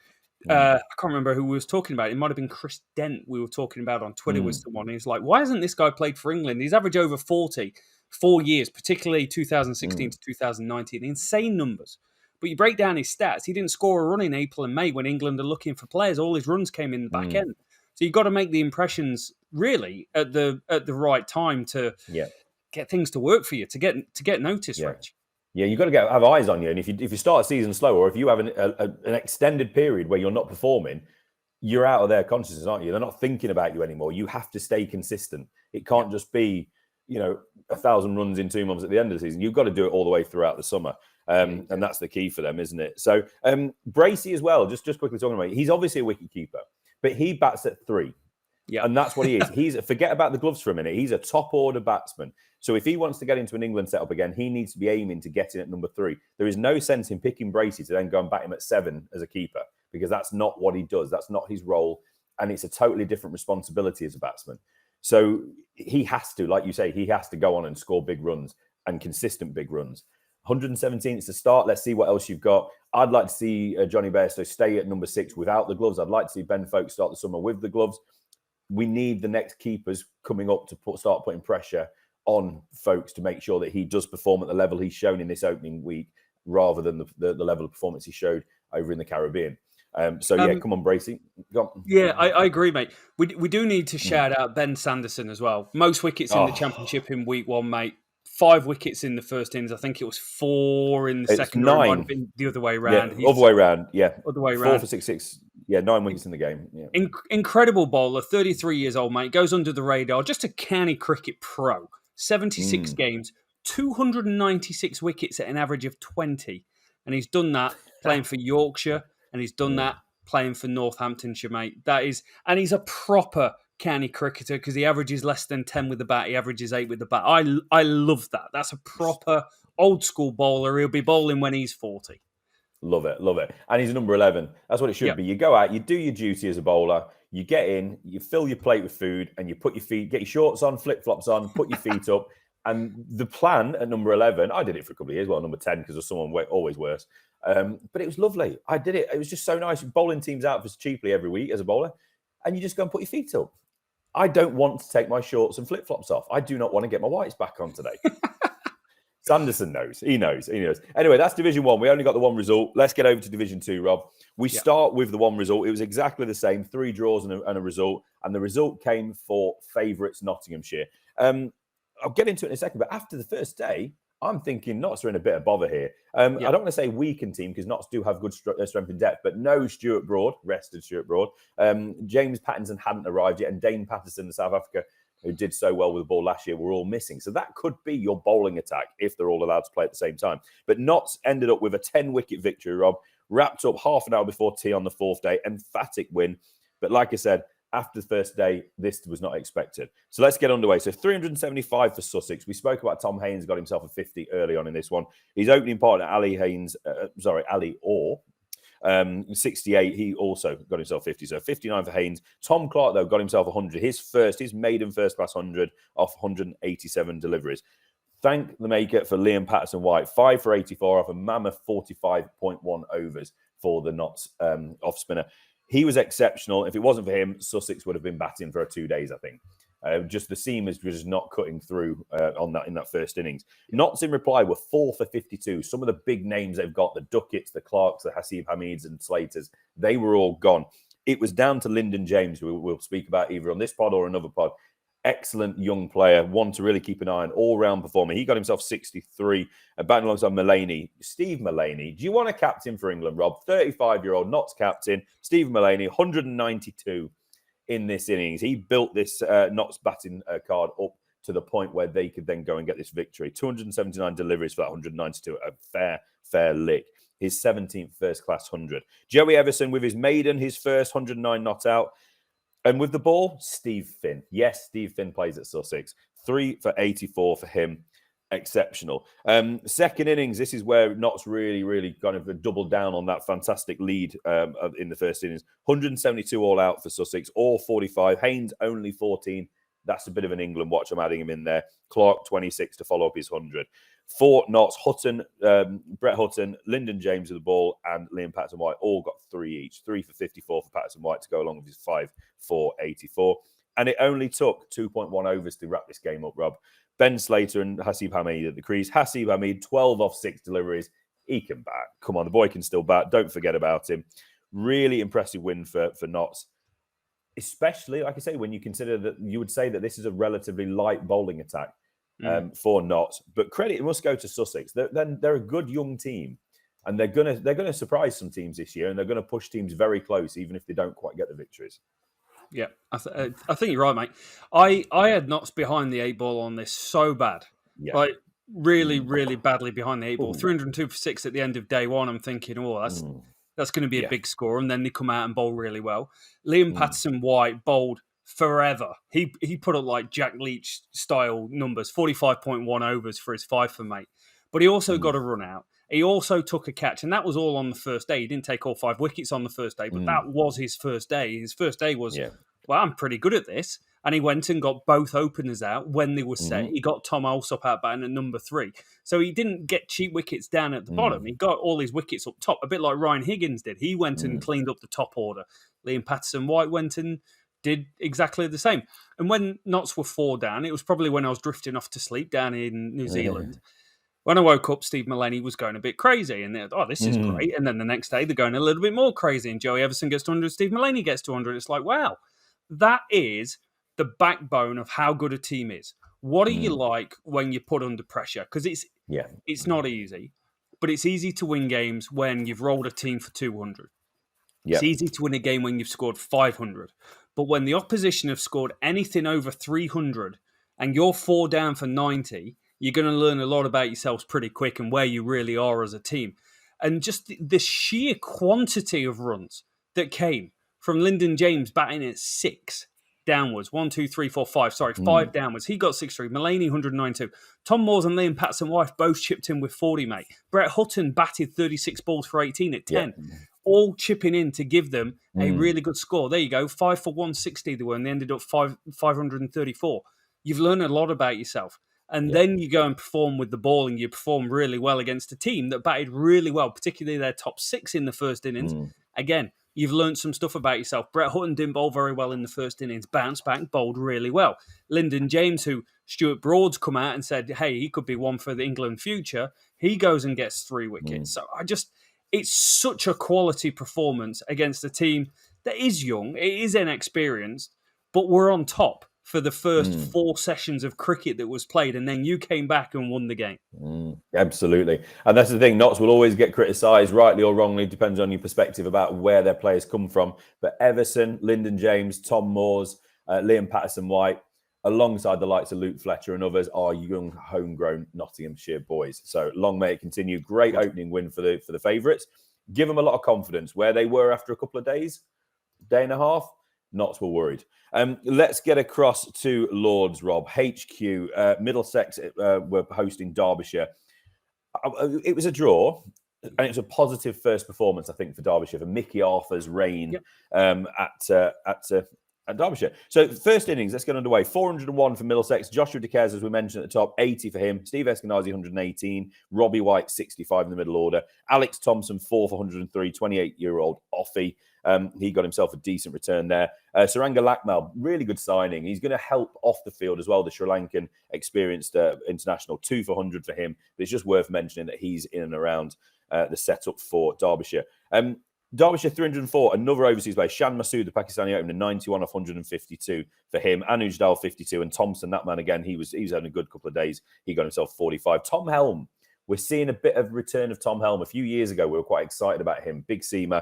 I can't remember who we was talking about. It might have been Chris Dent we were talking about on Twitter with someone. He's like, why hasn't this guy played for England? He's averaged over 40, 4 years, particularly 2016 to 2019. Insane numbers. But you break down his stats, he didn't score a run in April and May when England are looking for players. All his runs came in the back end. So you've got to make the impressions really at the right time to get things to work for you, to get noticed, Rich. Yeah, you've got to have eyes on you. And if you start a season slow, or if you have an extended period where you're not performing, you're out of their consciousness, aren't you? They're not thinking about you anymore. You have to stay consistent. It can't just be, 1,000 runs in 2 months at the end of the season. You've got to do it all the way throughout the summer. And that's the key for them, isn't it? So Bracey as well, just quickly talking about it, he's obviously a wicket keeper, but he bats at 3. Yeah. And that's what he is. Forget about the gloves for a minute. He's a top order batsman. So if he wants to get into an England setup again, he needs to be aiming to get in at number 3. There is no sense in picking Bracey to then go and bat him at 7 as a keeper, because that's not what he does. That's not his role. And it's a totally different responsibility as a batsman. So he has to, like you say, he has to go on and score big runs and consistent big runs. 117 is the start. Let's see what else you've got. I'd like to see Johnny Bairstow stay at number 6 without the gloves. I'd like to see Ben Foakes start the summer with the gloves. We need the next keepers coming up to start putting pressure on Foakes to make sure that he does perform at the level he's shown in this opening week, rather than the level of performance he showed over in the Caribbean. Come on, Bracey. Go on. Yeah, I agree, mate. We do need to shout out Ben Sanderson as well. Most wickets in the Championship in week 1, mate. 5 wickets in the first innings. I think it was 4 in the second. 9. It might have been the other way around. Yeah, other way around. Yeah, other way 4 around. for 6. Yeah, 9 wickets in the game. Yeah. Incredible bowler, 33 years old, mate. Goes under the radar. Just a county cricket pro. 76 games, 296 wickets at an average of 20. And he's done that playing for Yorkshire, and he's done that playing for Northamptonshire, mate. That is, and he's a proper county cricketer, because he averages less than 10 with the bat. He averages 8 with the bat. I love that. That's a proper old school bowler. He'll be bowling when he's 40. Love it. And he's number 11. That's what it should be. You go out, you do your duty as a bowler, you get in, you fill your plate with food, and you put your feet, get your shorts on, flip-flops on, put your feet up. And the plan at number 11, I did it for a couple of years, number 10, because there's someone always worse. But it was lovely. I did it. It was just so nice. Bowling teams out for cheaply every week as a bowler, and you just go and put your feet up. I don't want to take my shorts and flip-flops off. I do not want to get my whites back on today. Sanderson knows. He knows. Anyway, that's Division 1. We only got the 1 result. Let's get over to Division 2, Rob. We start with the 1 result. It was exactly the same, 3 draws and a result. And the result came for favourites Nottinghamshire. I'll get into it in a second, but after the first day, I'm thinking Notts are in a bit of bother here. I don't want to say weakened team, because Notts do have good strength and depth, but no Stuart Broad, rested Stuart Broad. James Pattinson hadn't arrived yet, and Dane Patterson, the South Africa, who did so well with the ball last year, were all missing. So that could be your bowling attack if they're all allowed to play at the same time. But Notts ended up with a 10-wicket victory, Rob, wrapped up half an hour before tea on the 4th day, emphatic win. But like I said, after the first day, this was not expected. So let's get underway. So 375 for Sussex. We spoke about Tom Haynes got himself a 50 early on in this one. His opening partner, Ali Orr, 68, he also got himself 50. So 59 for Haynes. Tom Clark, though, got himself 100. His maiden first-class 100 off 187 deliveries. Thank the maker for Liam Patterson-White. 5 for 84 off a mammoth 45.1 overs for the Notts off-spinner. He was exceptional. If it wasn't for him, Sussex would have been batting for 2 days, I think. Just the seamers were just not cutting through in that first innings. Notts in reply were 4 for 52. Some of the big names they've got, the Ducketts, the Clarks, the Hasib Hamids and Slaters, they were all gone. It was down to Lyndon James, who we'll speak about either on this pod or another pod. Excellent young player, one to really keep an eye on, all-round performer. He got himself 63, batting alongside Mullaney. Steve Mullaney, do you want a captain for England, Rob? 35-year-old Notts captain, Steve Mullaney, 192 in this innings. He built this Notts batting card up to the point where they could then go and get this victory. 279 deliveries for that 192, a fair fair lick. His 17th first-class 100. Joey Everson with his maiden, his first 109 not out. And with the ball, Steve Finn. Yes, Steve Finn plays at Sussex. 3 for 84 for him. Exceptional. Second innings, this is where Notts really kind of doubled down on that fantastic lead in the first innings. 172 all out for Sussex, all 45. Haynes only 14. That's a bit of an England watch. I'm adding him in there. Clark 26 to follow up his 100. For Notts, Hutton, Brett Hutton, Lyndon James with the ball, and Liam Patterson-White all got 3 each. 3 for 54 for Patterson-White to go along with his 5 for 84. And it only took 2.1 overs to wrap this game up, Rob. Ben Slater and Hasib Hamid at the crease. Hasib Hamid, 12 off 6 deliveries. He can bat. Come on, the boy can still bat. Don't forget about him. Really impressive win for Notts. Especially, like I say, when you consider that you would say that this is a relatively light bowling attack for Notts. But credit must go to Sussex. They're a good young team. And they're gonna surprise some teams this year. And they're going to push teams very close, even if they don't quite get the victories. Yeah, I think you're right, mate. I had Notts behind the 8 ball on this so bad. Yeah. Like, really, really badly behind the 8 ball. 302 for 6 at the end of day one. I'm thinking, that's going to be a big score. And then they come out and bowl really well. Liam Patterson-White bowled forever. He put up like Jack Leach style numbers, 45.1 overs for his 5 for mate. But he also got a run out. He also took a catch, and that was all on the first day. He didn't take all 5 wickets on the first day, but that was his first day. His first day was, well, I'm pretty good at this. And he went and got both openers out when they were set. He got Tom Alsop out batting at number 3. So he didn't get cheap wickets down at the bottom. He got all his wickets up top, a bit like Ryan Higgins did. He went and cleaned up the top order. Liam Patterson-White went and did exactly the same. And when Notts were 4 down, it was probably when I was drifting off to sleep down in New Zealand. When I woke up, Steve Mullaney was going a bit crazy. And this is great. And then the next day, they're going a little bit more crazy. And Joey Everson gets 200, Steve Mullaney gets 200. It's like, wow, that is the backbone of how good a team is. What are you like when you're put under pressure? Because it's not easy. But it's easy to win games when you've rolled a team for 200. Yep. It's easy to win a game when you've scored 500. But when the opposition have scored anything over 300 and you're 4 down for 90... you're going to learn a lot about yourselves pretty quick and where you really are as a team. And just the sheer quantity of runs that came from Lyndon James batting at 6 downwards. 1, 2, 3, 4, 5. Sorry, 5 downwards. He got 6-3. Mullaney, 192. Tom Moores and Liam Patterson-White both chipped in with 40, mate. Brett Hutton batted 36 balls for 18 at 10. Yeah. All chipping in to give them a really good score. There you go. 5 for 160 they were, and they ended up 534. You've learned a lot about yourself. And then you go and perform with the ball, and you perform really well against a team that batted really well, particularly their top 6 in the first innings. Again, you've learned some stuff about yourself. Brett Hutton didn't bowl very well in the first innings, bounced back, bowled really well. Lyndon James, who Stuart Broad's come out and said, hey, he could be one for the England future, he goes and gets 3 wickets. So it's such a quality performance against a team that is young, it is inexperienced, but we're on top for the first 4 sessions of cricket that was played, and then you came back and won the game. Absolutely. And that's the thing, Notts will always get criticised, rightly or wrongly, depends on your perspective about where their players come from. But Everson, Lyndon James, Tom Moores, Liam Patterson-White, alongside the likes of Luke Fletcher and others, are young, homegrown Nottinghamshire boys. So long may it continue. Great opening win for the favourites. Give them a lot of confidence. Where they were after a couple of days, day and a half, Notts were worried. Let's get across to Lords, Rob. HQ, Middlesex were hosting Derbyshire. It was a draw, and it was a positive first performance, I think, for Derbyshire, for Mickey Arthur's reign at Derbyshire. So first innings, let's get underway. 401 for Middlesex. Joshua DeKers, as we mentioned at the top, 80 for him. Steve Eskenazi, 118. Robbie White, 65 in the middle order. Alex Thompson, 4 for 103. 28-year-old Offie. He got himself a decent return there. Saranga Lakmal, really good signing. He's going to help off the field as well, the Sri Lankan experienced international. 2 for 100 for him. But it's just worth mentioning that he's in and around the setup for Derbyshire. Derbyshire 304, another overseas player. Shan Masood, the Pakistani opener, 91 off 152 for him. Anuj Dal, 52. And Thompson, that man again, he was having a good couple of days. He got himself 45. Tom Helm. We're seeing a bit of return of Tom Helm. A few years ago, we were quite excited about him. Big seamer,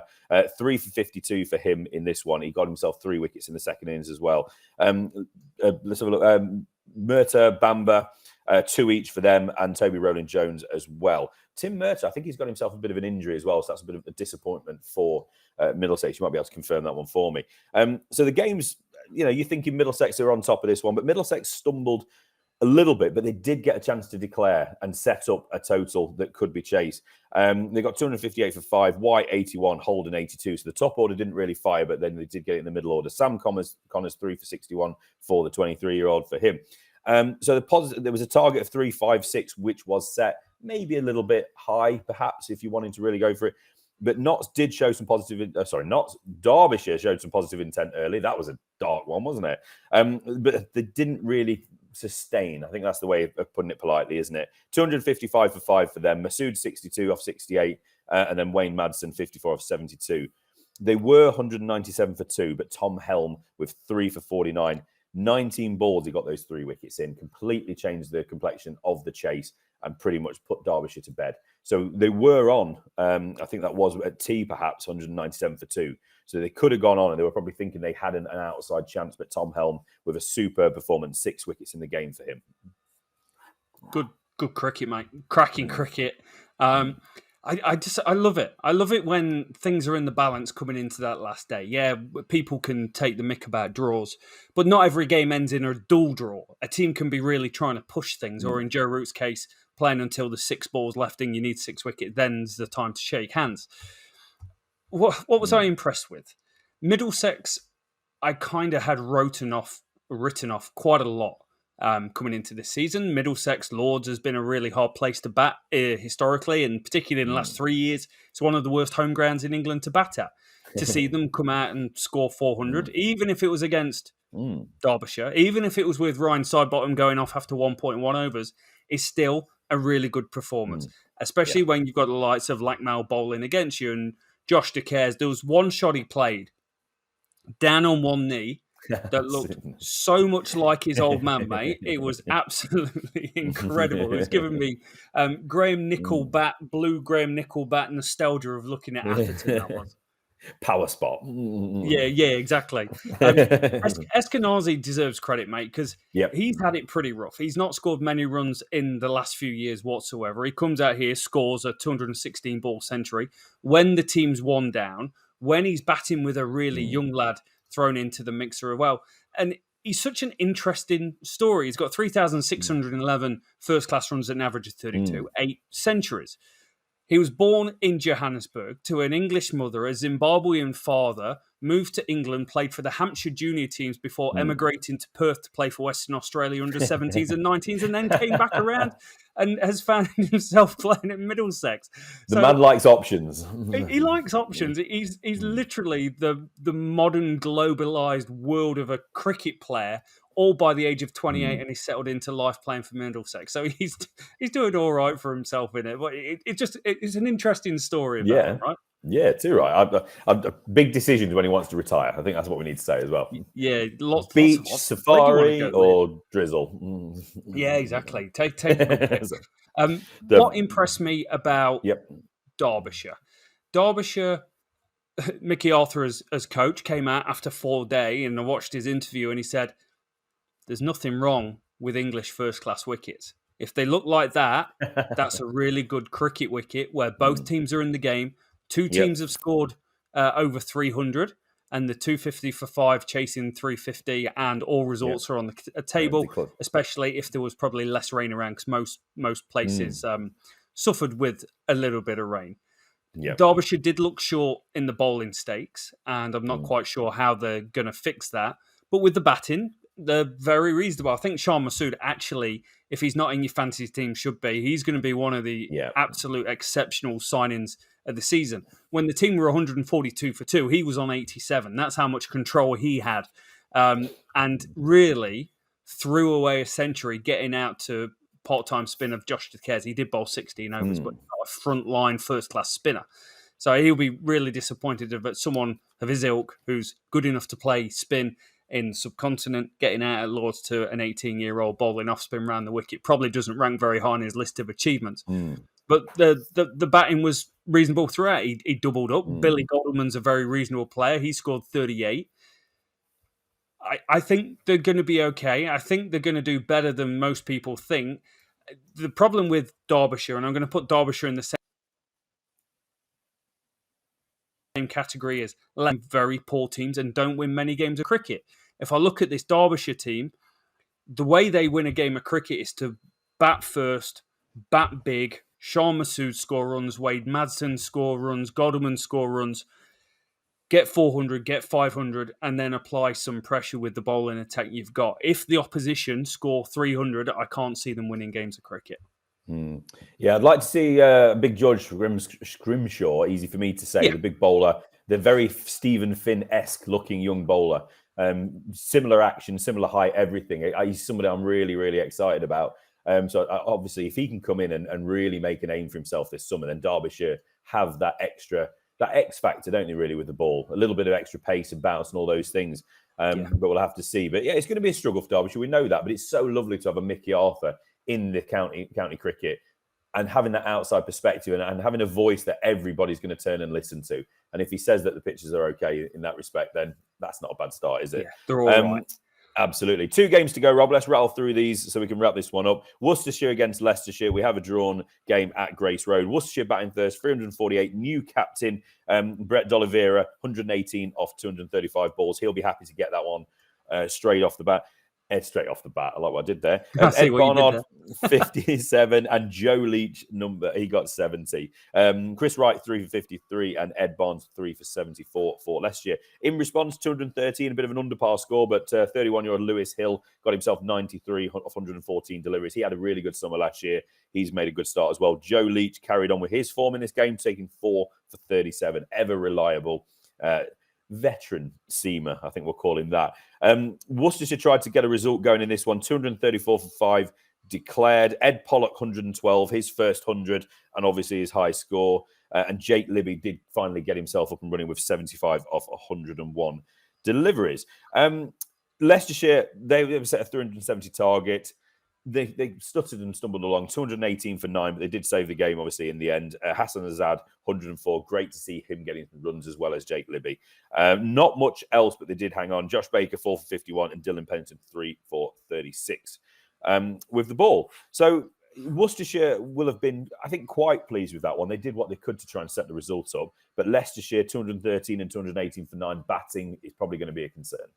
3 for 52 for him in this one. He got himself 3 wickets in the second innings as well. Let's have a look. Murta, Bamba, 2 each for them, and Toby Rowland-Jones as well. Tim Murtaugh, I think he's got himself a bit of an injury as well, so that's a bit of a disappointment for Middlesex. You might be able to confirm that one for me. So the games, you're thinking Middlesex are on top of this one, but Middlesex stumbled a little bit, but they did get a chance to declare and set up a total that could be chased. They got 258 for 5, White 81, Holden 82. So the top order didn't really fire, but then they did get it in the middle order. Sam Connors 3 for 61 for the 23-year-old for him. So there was a target of 356, which was set maybe a little bit high, perhaps, if you wanted to really go for it. But Notts did show some positive. Derbyshire showed some positive intent early. That was a dark one, wasn't it? But they didn't really sustain. I think that's the way of putting it politely, isn't it? 255 for 5 for them. Masood 62 off 68, and then Wayne Madsen 54 off 72. They were 197 for 2, but Tom Helm with 3 for 49. 19 balls, he got those 3 wickets in, completely changed the complexion of the chase and pretty much put Derbyshire to bed. So they were on, I think that was at tea perhaps, 197 for 2. So they could have gone on and they were probably thinking they had an outside chance, but Tom Helm with a superb performance, 6 wickets in the game for him. Good cricket, mate. Cracking cricket. I love it. I love it when things are in the balance coming into that last day. Yeah, people can take the mick about draws, but not every game ends in a dull draw. A team can be really trying to push things, or in Joe Root's case, playing until there's 6 balls left and you need 6 wickets, then's the time to shake hands. What was I impressed with? Middlesex, I kind of had written off quite a lot coming into this season. Middlesex, Lords has been a really hard place to bat historically, and particularly in the last 3 years. It's one of the worst home grounds in England to bat at. To see them come out and score 400, even if it was against Derbyshire, even if it was with Ryan Sidebottom going off after 1.1 overs, is still a really good performance, especially when you've got the likes of Lackmell bowling against you. And Josh De Cares, there was one shot he played down on one knee that looked so much like his old man, mate. It was absolutely incredible. It was giving me Graham Nickelbat, blue Graham Nickelbat nostalgia of looking at Atherton, that was. Power spot. Yeah, exactly. Eskenazi deserves credit, mate, because he's had it pretty rough. He's not scored many runs in the last few years whatsoever. He comes out here, scores a 216-ball century when the team's 1 down, when he's batting with a really young lad thrown into the mixer as well. And he's such an interesting story. He's got 3,611 first-class runs at an average of 32, 8 centuries. He was born in Johannesburg to an English mother, a Zimbabwean father, moved to England, played for the Hampshire junior teams before emigrating to Perth to play for Western Australia under 17s and 19s, and then came back around and has found himself playing at Middlesex. The man likes options. He likes options. He's literally the modern globalised world of a cricket player, all by the age of 28, and he's settled into life playing for Middlesex. So he's doing all right for himself in it. But it's an interesting story about him, right? Yeah, too right. Big decisions when he wants to retire. I think that's what we need to say as well. Yeah, beach, safari, or drizzle. Yeah, exactly. Take a good pick. What impressed me about Derbyshire? Derbyshire, Mickey Arthur as coach came out after 4 days, and I watched his interview, and he said, "There's nothing wrong with English first-class wickets. If they look like that, that's a really good cricket wicket where both teams are in the game. 2 teams have scored over 300, and the 250 for 5 chasing 350, and all results are on the table, especially if there was probably less rain around, because most places suffered with a little bit of rain." Derbyshire did look short in the bowling stakes, and I'm not quite sure how they're going to fix that. But with the batting, they're very reasonable. I think Shan Masood, actually, if he's not in your fantasy team, should be. He's going to be one of the absolute exceptional signings of the season. When the team were 142 for 2, he was on 87. That's how much control he had. And really threw away a century getting out to part-time spin of Josh De Cares. He did bowl 16 overs, but not a front-line first-class spinner. So he'll be really disappointed about someone of his ilk who's good enough to play spin in the subcontinent, getting out at Lords to an 18-year-old bowling off-spin round the wicket. Probably doesn't rank very high on his list of achievements. But the batting was reasonable throughout. He doubled up. Billy Goldman's a very reasonable player. He scored 38. I think they're going to be okay. I think they're going to do better than most people think. The problem with Derbyshire, and I'm going to put Derbyshire in the same category as very poor teams and don't win many games of cricket. If I look at this Derbyshire team, the way they win a game of cricket is to bat first, bat big, Sean Masood score runs, Wade Madsen score runs, Godwin score runs, get 400, get 500, and then apply some pressure with the bowling attack you've got. If the opposition score 300, I can't see them winning games of cricket. Yeah, I'd like to see Big George Scrimshaw, easy for me to say, the big bowler, the very Stephen Finn-esque looking young bowler. Similar action, similar height, everything. He's somebody I'm really, really excited about. So obviously, if he can come in and really make a name for himself this summer, then Derbyshire have that X factor, don't they, really, with the ball? A little bit of extra pace and bounce and all those things. But we'll have to see. But yeah, it's going to be a struggle for Derbyshire. We know that. But it's so lovely to have a Mickey Arthur in the county cricket and having that outside perspective and having a voice that everybody's going to turn and listen to. And if he says that the pitches are okay in that respect, then that's not a bad start, is it? Yeah, they're all right. Absolutely. 2 games to go, Rob. Let's rattle through these so we can wrap this one up. Worcestershire against Leicestershire. We have a drawn game at Grace Road. Worcestershire batting first, 348. New captain, Brett D'Oliveira, 118 off 235 balls. He'll be happy to get that one straight off the bat. Straight off the bat. I like what I did there. Ed Barnard, 57, and Joe Leach, he got 70. Chris Wright, 3 for 53, and Ed Barnes, 3 for 74 for Leicestershire. In response, 213, a bit of an underpar score, but 31-year-old Lewis Hill got himself 93 off 114 deliveries. He had a really good summer last year. He's made a good start as well. Joe Leach carried on with his form in this game, taking 4 for 37. Ever reliable. Veteran seamer, I think we'll call him that. Worcestershire tried to get a result going in this one, 234 for 5 declared. Ed Pollock, 112, his first 100, and obviously his high score. And Jake Libby did finally get himself up and running with 75 off 101 deliveries. Leicestershire, they set a 370 target. They stuttered and stumbled along, 218 for 9, but they did save the game, obviously, in the end. Hassan Azad, 104. Great to see him getting runs as well as Jake Libby. Not much else, but they did hang on. Josh Baker, 4 for 51, and Dylan Pennington, 3 for 36 with the ball. So Worcestershire will have been, I think, quite pleased with that one. They did what they could to try and set the results up, but Leicestershire, 213 and 218 for 9, batting is probably going to be a concern.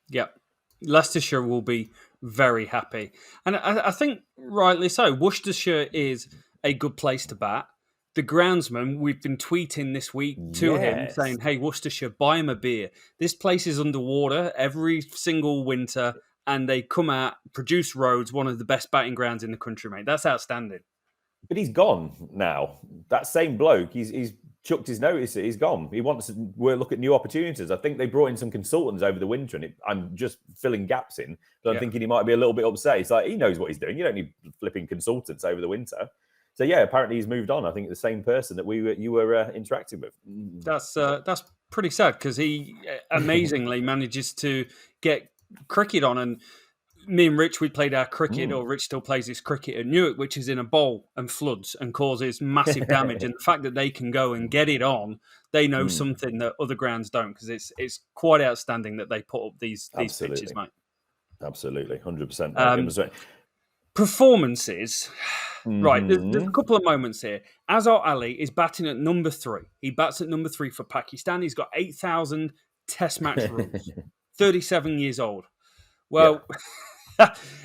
Yep. Leicestershire will be very happy. And I think rightly so. Worcestershire is a good place to bat. The groundsman, we've been tweeting this week to him saying, hey, Worcestershire, buy him a beer. This place is underwater every single winter and they come out, produce roads, one of the best batting grounds in the country, mate. That's outstanding. But he's gone now. That same bloke, he's chucked his notice. He's gone. He wants to look at new opportunities. I think they brought in some consultants over the winter, and I'm just filling gaps in. But I'm thinking he might be a little bit upset. It's like he knows what he's doing. You don't need flipping consultants over the winter. So yeah, apparently he's moved on. I think the same person that you were interacting with. That's pretty sad because he amazingly manages to get cricket on. And me and Rich, we played our cricket, or Rich still plays his cricket at Newark, which is in a bowl and floods and causes massive damage. And the fact that they can go and get it on, they know something that other grounds don't, because it's quite outstanding that they put up these pitches, mate. Absolutely, 100%. Performances. Right, there's a couple of moments here. Azhar Ali is batting at number 3. He bats at number 3 for Pakistan. He's got 8,000 test match runs. 37 years old. Well...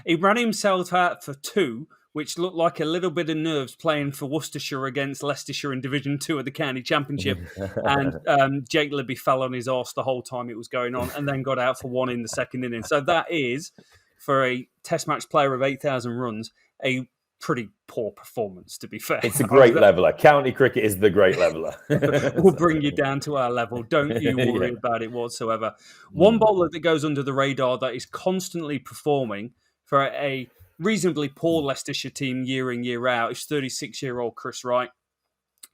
he ran himself out for 2, which looked like a little bit of nerves playing for Worcestershire against Leicestershire in Division 2 of the County Championship. And Jake Libby fell on his arse the whole time it was going on and then got out for 1 in the second inning. So that is, for a Test match player of 8,000 runs, a pretty poor performance, to be fair. It's a great leveller. County cricket is the great leveller. We'll bring you down to our level. Don't you worry about it whatsoever. One bowler that goes under the radar that is constantly performing for a reasonably poor Leicestershire team year in, year out is 36-year-old Chris Wright.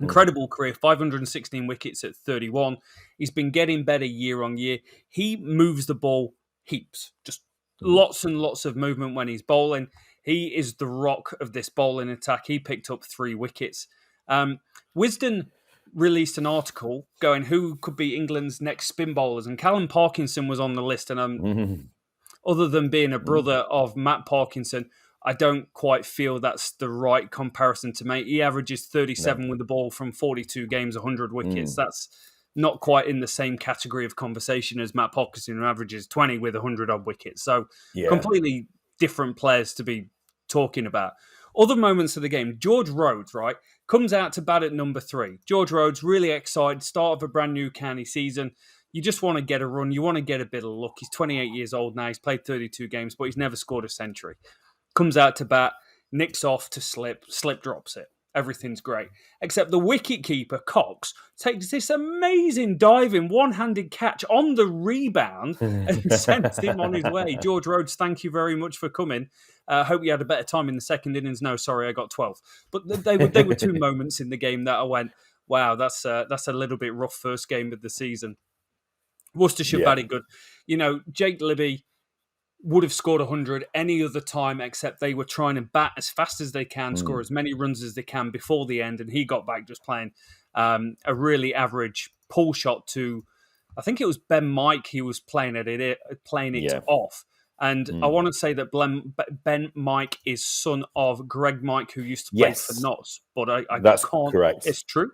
Incredible career, 516 wickets at 31. He's been getting better year on year. He moves the ball heaps, just lots and lots of movement when he's bowling. He is the rock of this bowling attack. He picked up 3 wickets. Wisden released an article going who could be England's next spin bowlers, and Callum Parkinson was on the list. And other than being a brother of Matt Parkinson, I don't quite feel that's the right comparison to make. He averages 37 with the ball from 42 games, 100 wickets. That's not quite in the same category of conversation as Matt Parkinson, who averages 20 with 100 odd wickets. So completely different players to be talking about. Other moments of the game, George Rhodes, right, comes out to bat at number 3. George Rhodes, really excited, start of a brand new county season. You just want to get a run. You want to get a bit of luck. He's 28 years old now. He's played 32 games, but he's never scored a century. Comes out to bat, nicks off to slip drops it. Everything's great. Except the wicketkeeper, Cox, takes this amazing diving one-handed catch on the rebound and sends him on his way. George Rhodes, thank you very much for coming. Hope you had a better time in the second innings. No, sorry, I got 12. But they were two moments in the game that I went, wow, that's a little bit rough first game of the season. Worcestershire batted good. Jake Libby would have scored 100 any other time, except they were trying to bat as fast as they can, score as many runs as they can before the end, and he got back just playing a really average pull shot to, I think it was Ben Mike. He was playing it off. And I want to say that Ben Mike is son of Greg Mike, who used to play for Notts, but that's can't. Correct. It's true.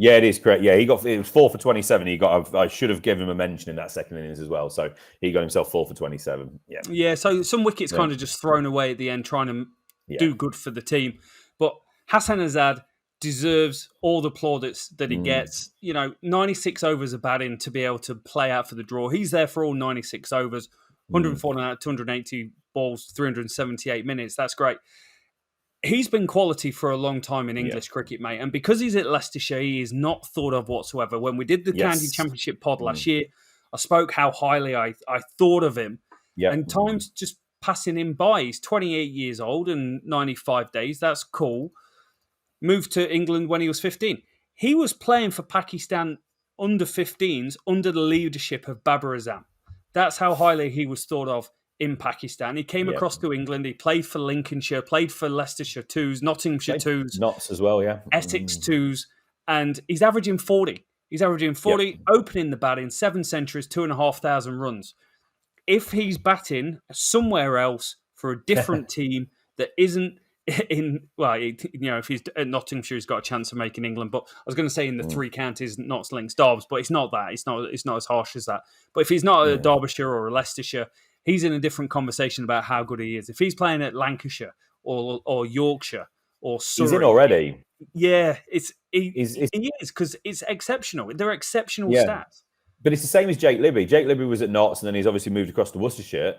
Yeah, it is correct. Yeah, it was 4 for 27. I should have given him a mention in that second innings as well. So he got himself 4 for 27. Yeah. So some wickets kind of just thrown away at the end, trying to do good for the team. But Hassan Azad deserves all the plaudits that he gets. 96 overs of batting to be able to play out for the draw. He's there for all 96 overs, 104 out, 280 balls, 378 minutes. That's great. He's been quality for a long time in English cricket, mate. And because he's at Leicestershire, he is not thought of whatsoever. When we did the County Championship pod last year, I spoke how highly I thought of him. Yeah. And time's just passing him by. He's 28 years old and 95 days. That's cool. Moved to England when he was 15. He was playing for Pakistan under 15s under the leadership of Babar Azam. That's how highly he was thought of in Pakistan. He came across to England. He played for Lincolnshire, played for Leicestershire 2s, Nottinghamshire 2s. Notts as well, yeah. Essex 2s. And he's averaging 40. He's averaging 40, opening the batting, 7 centuries, 2,500 runs. If he's batting somewhere else for a different team that isn't if he's at Nottinghamshire, he's got a chance of making England. But I was going to say in the 3 counties, Notts, Lincs, Darbs, but it's not that. It's not as harsh as that. But if he's not at Derbyshire or Leicestershire, he's in a different conversation about how good he is. If he's playing at Lancashire or Yorkshire or Surrey, he's in already. Yeah, he is because it's exceptional. They're exceptional stats. But it's the same as Jake Libby. Jake Libby was at Notts, and then he's obviously moved across to Worcestershire.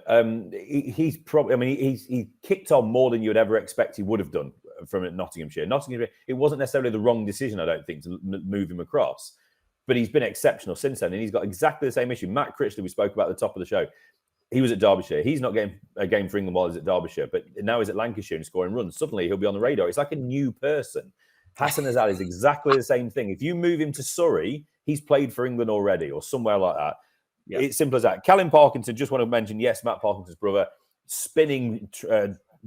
He's probably, he kicked on more than you would ever expect he would have done from Nottinghamshire. It wasn't necessarily the wrong decision, I don't think, to move him across. But he's been exceptional since then, and he's got exactly the same issue. Matt Critchley, we spoke about at the top of the show. He was at Derbyshire. He's not getting a game for England while he's at Derbyshire, but now he's at Lancashire and scoring runs. Suddenly, he'll be on the radar. It's like a new person. Hassan Azad is exactly the same thing. If you move him to Surrey, he's played for England already or somewhere like that. Yeah. It's simple as that. Callum Parkinson, just want to mention, yes, Matt Parkinson's brother, spinning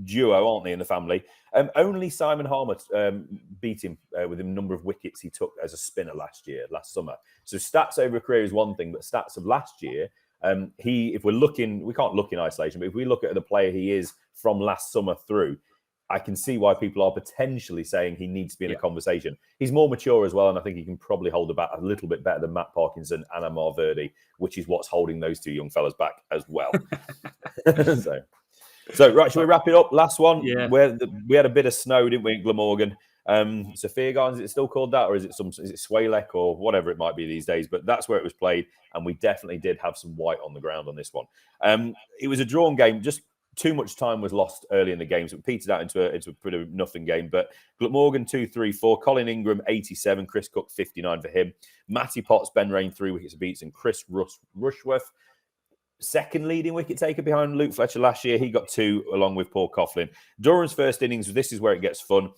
duo, aren't they, in the family? Only Simon Harmer beat him with the number of wickets he took as a spinner last summer. So stats over a career is one thing, but stats of last year, if we're looking, we can't look in isolation, but if we look at the player he is from last summer through, I can see why people are potentially saying he needs to be in a conversation. He's more mature as well, and I think he can probably hold the bat a little bit better than Matt Parkinson and Amar Verdi, which is what's holding those two young fellas back as well. So right, shall we wrap it up? Last one. Yeah. We had a bit of snow, didn't we, in Glamorgan? Sophia Gardens, is it still called that, or is it Swalek or whatever it might be these days? But that's where it was played, and we definitely did have some white on the ground on this one. It was a drawn game, just too much time was lost early in the game, so it petered out into a pretty nothing game. But Glamorgan 2-3-4, Colin Ingram 87, Chris Cook 59 for him. Matty Potts, Ben Rain 3 wickets apiece, and Chris Rushworth, second leading wicket taker behind Luke Fletcher last year. He got 2 along with Paul Coughlin. Durham's first innings, this is where it gets fun.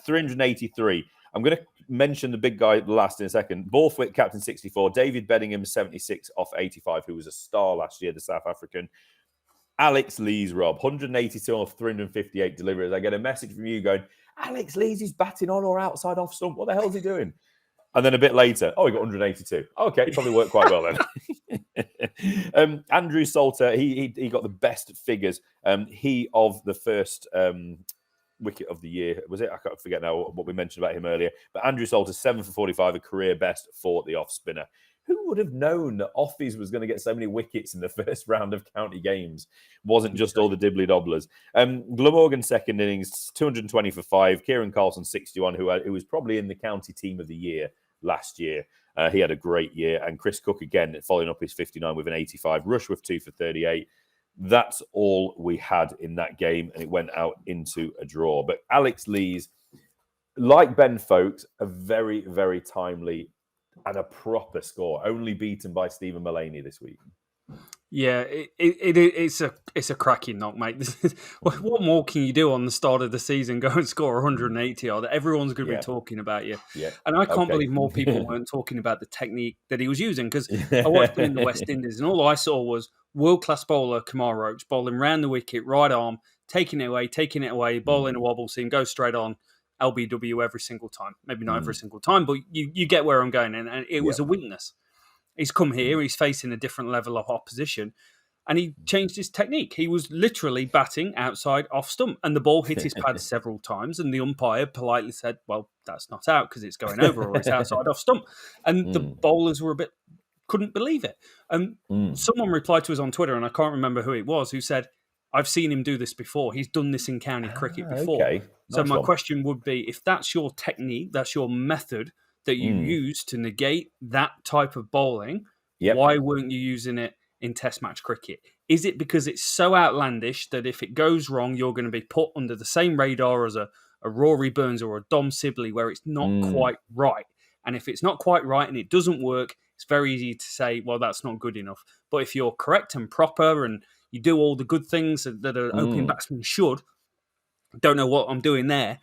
383. I'm going to mention the big guy last in a second. Borthwick, captain 64. David Beddingham 76 off 85, who was a star last year, the South African. Alex Lees, Rob, 182 off 358 deliveries. I get a message from you going, Alex Lees is batting on or outside off stump. What the hell is he doing? And then a bit later, he got 182. Okay, probably worked quite well then. Andrew Salter, he got the best figures. He of the first wicket of the year, was it? I can't forget now what we mentioned about him earlier. But Andrew Salter, 7 for 45, a career best for the off spinner. Who would have known that Offies was going to get so many wickets in the first round of county games? Wasn't just all the dibbly dobblers. Glamorgan second innings, 220 for 5. Kieran Carlson, 61, who was probably in the county team of the year last year. He had a great year. And Chris Cook, again, following up his 59 with an 85. Rushworth, 2 for 38. That's all we had in that game, and it went out into a draw. But Alex Lees, like Ben Folkes, a very, very timely and a proper score, only beaten by Stephen Mullaney this week. Yeah, it's a cracking knock, mate. What more can you do on the start of the season? Go and score 180 odd. Everyone's going to be talking about you. Yeah. And I can't believe more people weren't talking about the technique that he was using, because I watched him in the West Indies and all I saw was world-class bowler Kamar Roach bowling round the wicket, right arm, taking it away, bowling a wobble seam, go straight on, LBW every single time. Maybe not every single time, but you get where I'm going. And it was a weakness. He's come here, he's facing a different level of opposition, and he changed his technique. He was literally batting outside off stump, and the ball hit his pad several times, and the umpire politely said, well, that's not out because it's going over or it's outside off stump. And the bowlers were couldn't believe it. And someone replied to us on Twitter, and I can't remember who it was, who said, I've seen him do this before. He's done this in county cricket before. Okay. So my question would be, if that's your technique, that's your method that you use to negate that type of bowling, why weren't you using it in Test match cricket? Is it because it's so outlandish that if it goes wrong, you're going to be put under the same radar as a Rory Burns or a Dom Sibley, where it's not quite right? And if it's not quite right and it doesn't work, it's very easy to say, well, that's not good enough. But if you're correct and proper and you do all the good things that an opening batsman should, don't know what I'm doing there,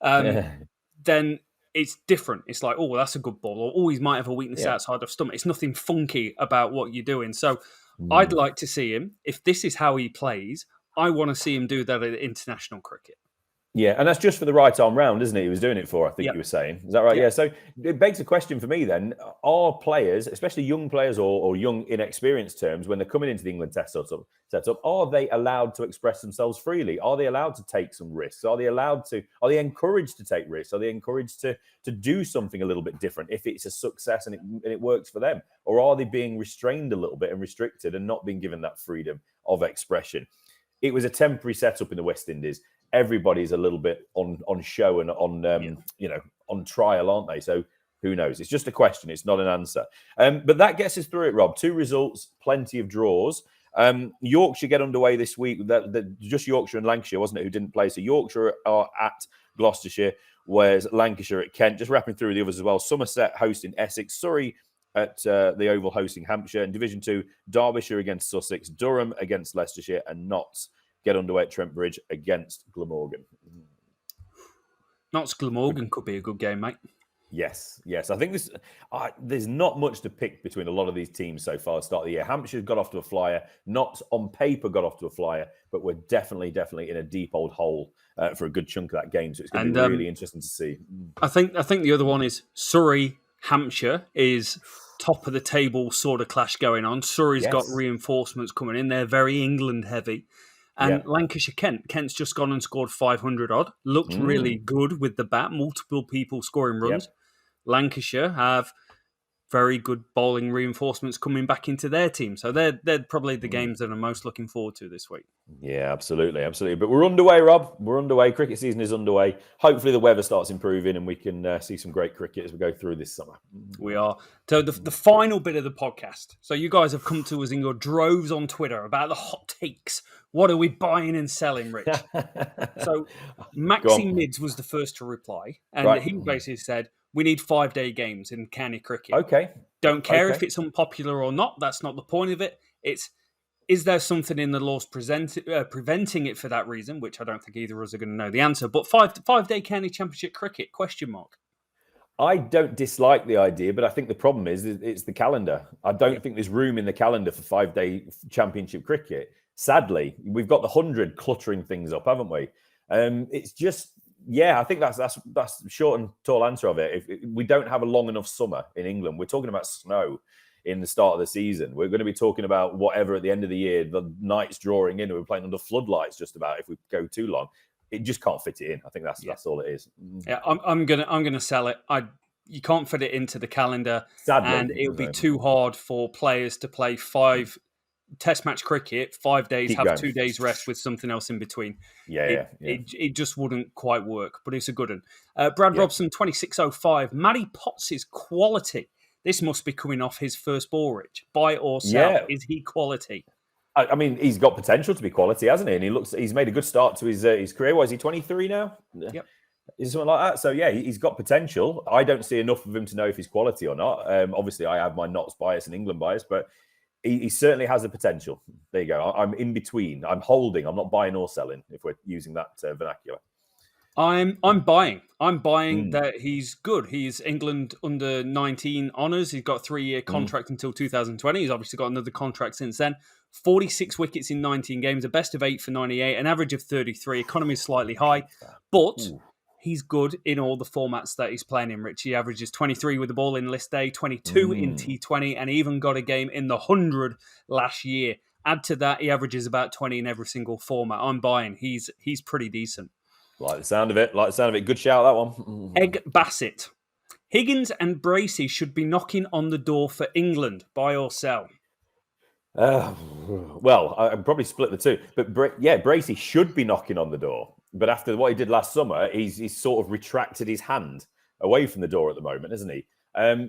then it's different. It's like, oh, that's a good ball, or he might have a weakness outside of stump. It's nothing funky about what you're doing. So I'd like to see him, if this is how he plays, I want to see him do that in international cricket. Yeah, and that's just for the right arm round, isn't it? He was doing it for, I think you were saying. Is that right? Yeah. So it begs a question for me then. Are players, especially young players or young inexperienced terms, when they're coming into the England Test setup, are they allowed to express themselves freely? Are they allowed to take some risks? Are they encouraged to take risks? Are they encouraged to do something a little bit different if it's a success and it works for them? Or are they being restrained a little bit and restricted and not being given that freedom of expression? It was a temporary setup in the West Indies. Everybody's a little bit on show and on trial, aren't they? So who knows? It's just a question. It's not an answer. But that gets us through it, Rob. 2 results, plenty of draws. Yorkshire get underway this week. Just Yorkshire and Lancashire, wasn't it, who didn't play? So Yorkshire are at Gloucestershire, whereas Lancashire at Kent. Just wrapping through the others as well. Somerset hosting Essex. Surrey at the Oval hosting Hampshire. In Division 2, Derbyshire against Sussex. Durham against Leicestershire. And Notts get underway at Trent Bridge against Glamorgan. Notts Glamorgan could be a good game, mate. Yes. I think there's not much to pick between a lot of these teams so far at the start of the year. Hampshire's got off to a flyer. Notts on paper got off to a flyer, but we're definitely in a deep old hole for a good chunk of that game. So it's going to be really interesting to see. I think the other one is Surrey. Hampshire is top of the table sort of clash going on. Surrey's got reinforcements coming in. They're very England heavy. And Lancashire, Kent's just gone and scored 500 odd. Looked really good with the bat. Multiple people scoring runs. Yep. Lancashire have very good bowling reinforcements coming back into their team. So they're probably the games that I'm most looking forward to this week. Yeah, absolutely. But we're underway, Rob. We're underway. Cricket season is underway. Hopefully the weather starts improving and we can see some great cricket as we go through this summer. We are. So the final bit of the podcast. So you guys have come to us in your droves on Twitter about the hot takes. What are we buying and selling, Rich? So Maxi Mids was the first to reply. And he basically said, we need 5-day games in county cricket. Okay. Don't care if it's unpopular or not. That's not the point of it. Is there something in the laws preventing it for that reason, which I don't think either of us are going to know the answer. But 5-day county championship cricket, ? I don't dislike the idea, but I think the problem is it's the calendar. I don't think there's room in the calendar for 5-day championship cricket. Sadly, we've got the 100 cluttering things up, haven't we? It's just Yeah, I think that's the short and tall answer of it. If we don't have a long enough summer in England, we're talking about snow in the start of the season. We're going to be talking about whatever at the end of the year, the nights drawing in, and we're playing under floodlights just about if we go too long. It just can't fit it in. I think that's all it is. Yeah, I'm gonna sell it. You can't fit it into the calendar, Sadly, and it'll be too hard for players to play 5 Test match cricket, 5 days, Keep have going. 2 days rest with something else in between. It just wouldn't quite work, but it's a good one. Brad Robson, 2605. Matty Potts' quality. This must be coming off his first ball, Rich. Buy or sell? Yeah. Is he quality? I mean, he's got potential to be quality, hasn't he? And he's made a good start to his career. What is he, 23 now? Yep. Is something like that? So yeah, he's got potential. I don't see enough of him to know if he's quality or not. Obviously, I have my Notts bias and England bias, but he certainly has the potential. There you go. I'm in between. I'm holding. I'm not buying or selling, if we're using that vernacular. I'm buying. I'm buying that he's good. He's England under 19 honours. He's got a 3-year contract until 2020. He's obviously got another contract since then. 46 wickets in 19 games, a best of 8 for 98, an average of 33. Economy is slightly high, but he's good in all the formats that he's playing in, Rich. He averages 23 with the ball in List A, 22 in T20, and even got a game in the 100 last year. Add to that, he averages about 20 in every single format. I'm buying. He's pretty decent. Like the sound of it. Good shout, that one. Egg Bassett. Higgins and Bracey should be knocking on the door for England. Buy or sell? Well, I'd probably split the two. But Bracey should be knocking on the door. But after what he did last summer, he's sort of retracted his hand away from the door at the moment, isn't he?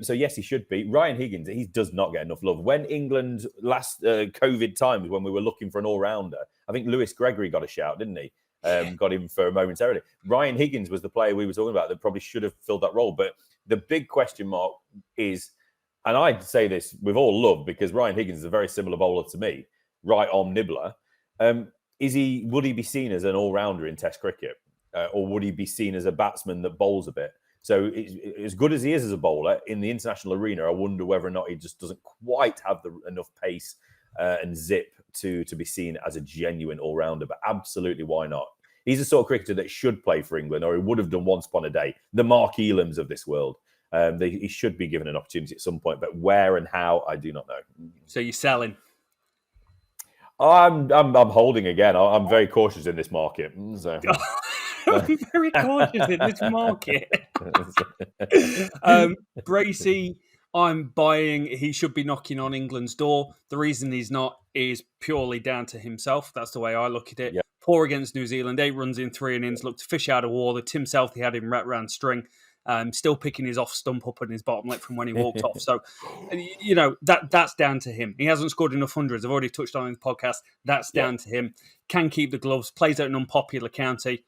So yes, he should be. Ryan Higgins, he does not get enough love. When England last COVID times, when we were looking for an all-rounder, I think Lewis Gregory got a shout, didn't he? Got him for momentarily. Ryan Higgins was the player we were talking about that probably should have filled that role. But the big question mark is, and I'd say this with all love because Ryan Higgins is a very similar bowler to me, right arm nibbler. Would he be seen as an all-rounder in Test cricket? Or would he be seen as a batsman that bowls a bit? So as good as he is as a bowler, in the international arena, I wonder whether or not he just doesn't quite have enough pace and zip to be seen as a genuine all-rounder. But absolutely, why not? He's the sort of cricketer that should play for England, or he would have done once upon a day. The Mark Elams of this world. He should be given an opportunity at some point, but where and how, I do not know. So you're selling? I'm holding again. I'm very cautious in this market. So. I'm very cautious in this market. Bracey, I'm buying. He should be knocking on England's door. The reason he's not is purely down to himself. That's the way I look at it. Yep. Poor against New Zealand, 8 runs in 3 innings, looked to fish out of water. Tim Southey had him wrapped round string. Still picking his off stump up and his bottom lip from when he walked off. So, that's down to him. He hasn't scored enough hundreds. I've already touched on in the podcast. That's down to him. Can keep the gloves. Plays at an unpopular county.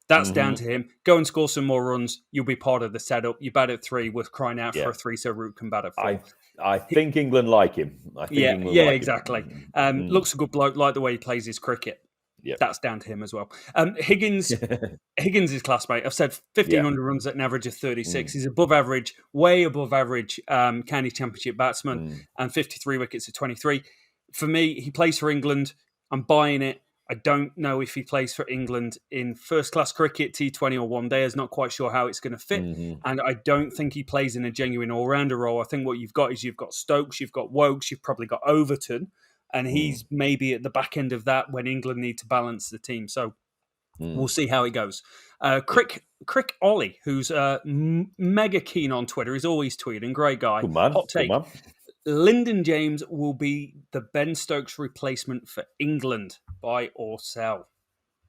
That's down to him. Go and score some more runs. You'll be part of the setup. You bat at 3. We're crying out for a 3, so Root can bat at 4. I think England like him. Exactly. Looks a good bloke. Like the way he plays his cricket. Yep. That's down to him as well. Higgins is classmate. I've said 1,500 runs at an average of 36. He's above average, way above average county championship batsman, and 53 wickets at 23. For me, he plays for England. I'm buying it. I don't know if he plays for England in first-class cricket, T20 or one day. I'm not quite sure how it's going to fit. And I don't think he plays in a genuine all-rounder role. I think what you've got is you've got Stokes, you've got Wokes, you've probably got Overton, and he's maybe at the back end of that when England need to balance the team. So we'll see how it goes. Crick Ollie, who's mega keen on Twitter, he's always tweeting. Great guy. Good man. Hot take. Good man. Lyndon James will be the Ben Stokes replacement for England. Buy or sell?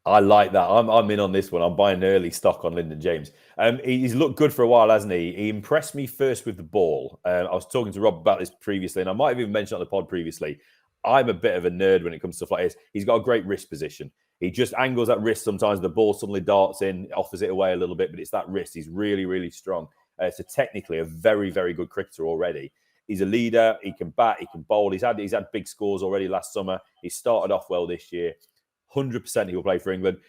I like that. I'm in on this one. I'm buying early stock on Lyndon James. He's looked good for a while, hasn't he? He impressed me first with the ball. I was talking to Rob about this previously, and I might have even mentioned on the pod previously. I'm a bit of a nerd when it comes to stuff like this. He's got a great wrist position. He just angles that wrist sometimes. The ball suddenly darts in, offers it away a little bit, but it's that wrist. He's really, really strong. So technically a very, very good cricketer already. He's a leader. He can bat. He can bowl. He's had big scores already last summer. He started off well this year. 100% he will play for England.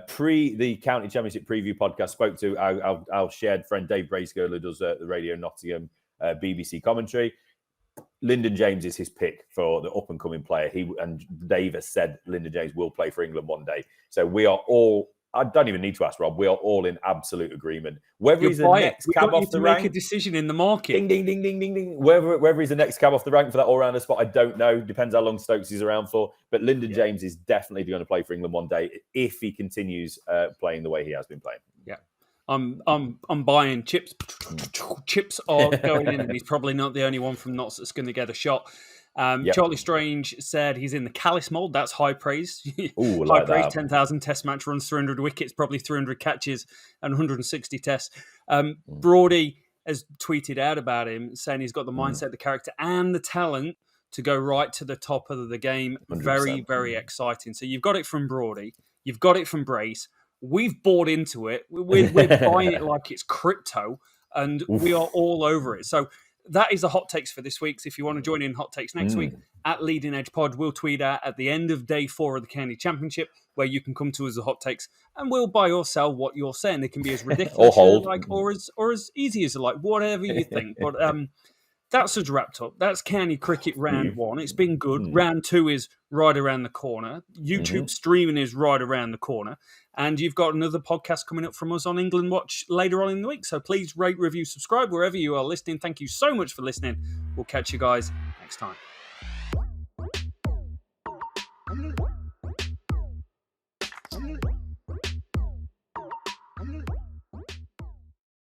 Pre the County Championship preview podcast, spoke to our shared friend Dave Bracegirdle, who does the Radio Nottingham BBC commentary. Lyndon James is his pick for the up-and-coming player. He and Dave has said Lyndon James will play for England one day. So we are all I don't even need to ask Rob. We are all in absolute agreement. Whether You'll he's the buy it. next We cab got you off the to make rank, a decision in the market. ding, ding, ding, ding, ding, ding. Whether he's the next cab off the rank for that all-rounder spot, I don't know. Depends how long Stokes is around for. But Lyndon James is definitely going to play for England one day if he continues playing the way he has been playing. Yeah. I'm buying chips. Chips are going in, and he's probably not the only one from Notts that's going to get a shot. Charlie Strange said he's in the Callis mould. That's high praise. Ooh, high like praise. that. 10,000 test match runs, 300 wickets, probably 300 catches, and 160 tests. Brody has tweeted out about him, saying he's got the mindset, the character, and the talent to go right to the top of the game. 100%. Very, very exciting. So you've got it from Brody. You've got it from Brace. We've bought into it. We're buying it like it's crypto, and we are all over it. So that is the hot takes for this week. So if you want to join in hot takes next week, at Leading Edge Pod, we'll tweet out at the end of day 4 of the County Championship, where you can come to us with hot takes, and we'll buy or sell what you're saying. They can be as ridiculous as you like, or as easy as you like, whatever you think. But that's us wrapped up. That's County Cricket round 1. It's been good. Round 2 is right around the corner. YouTube streaming is right around the corner. And you've got another podcast coming up from us on England Watch later on in the week. So please rate, review, subscribe wherever you are listening. Thank you so much for listening. We'll catch you guys next time.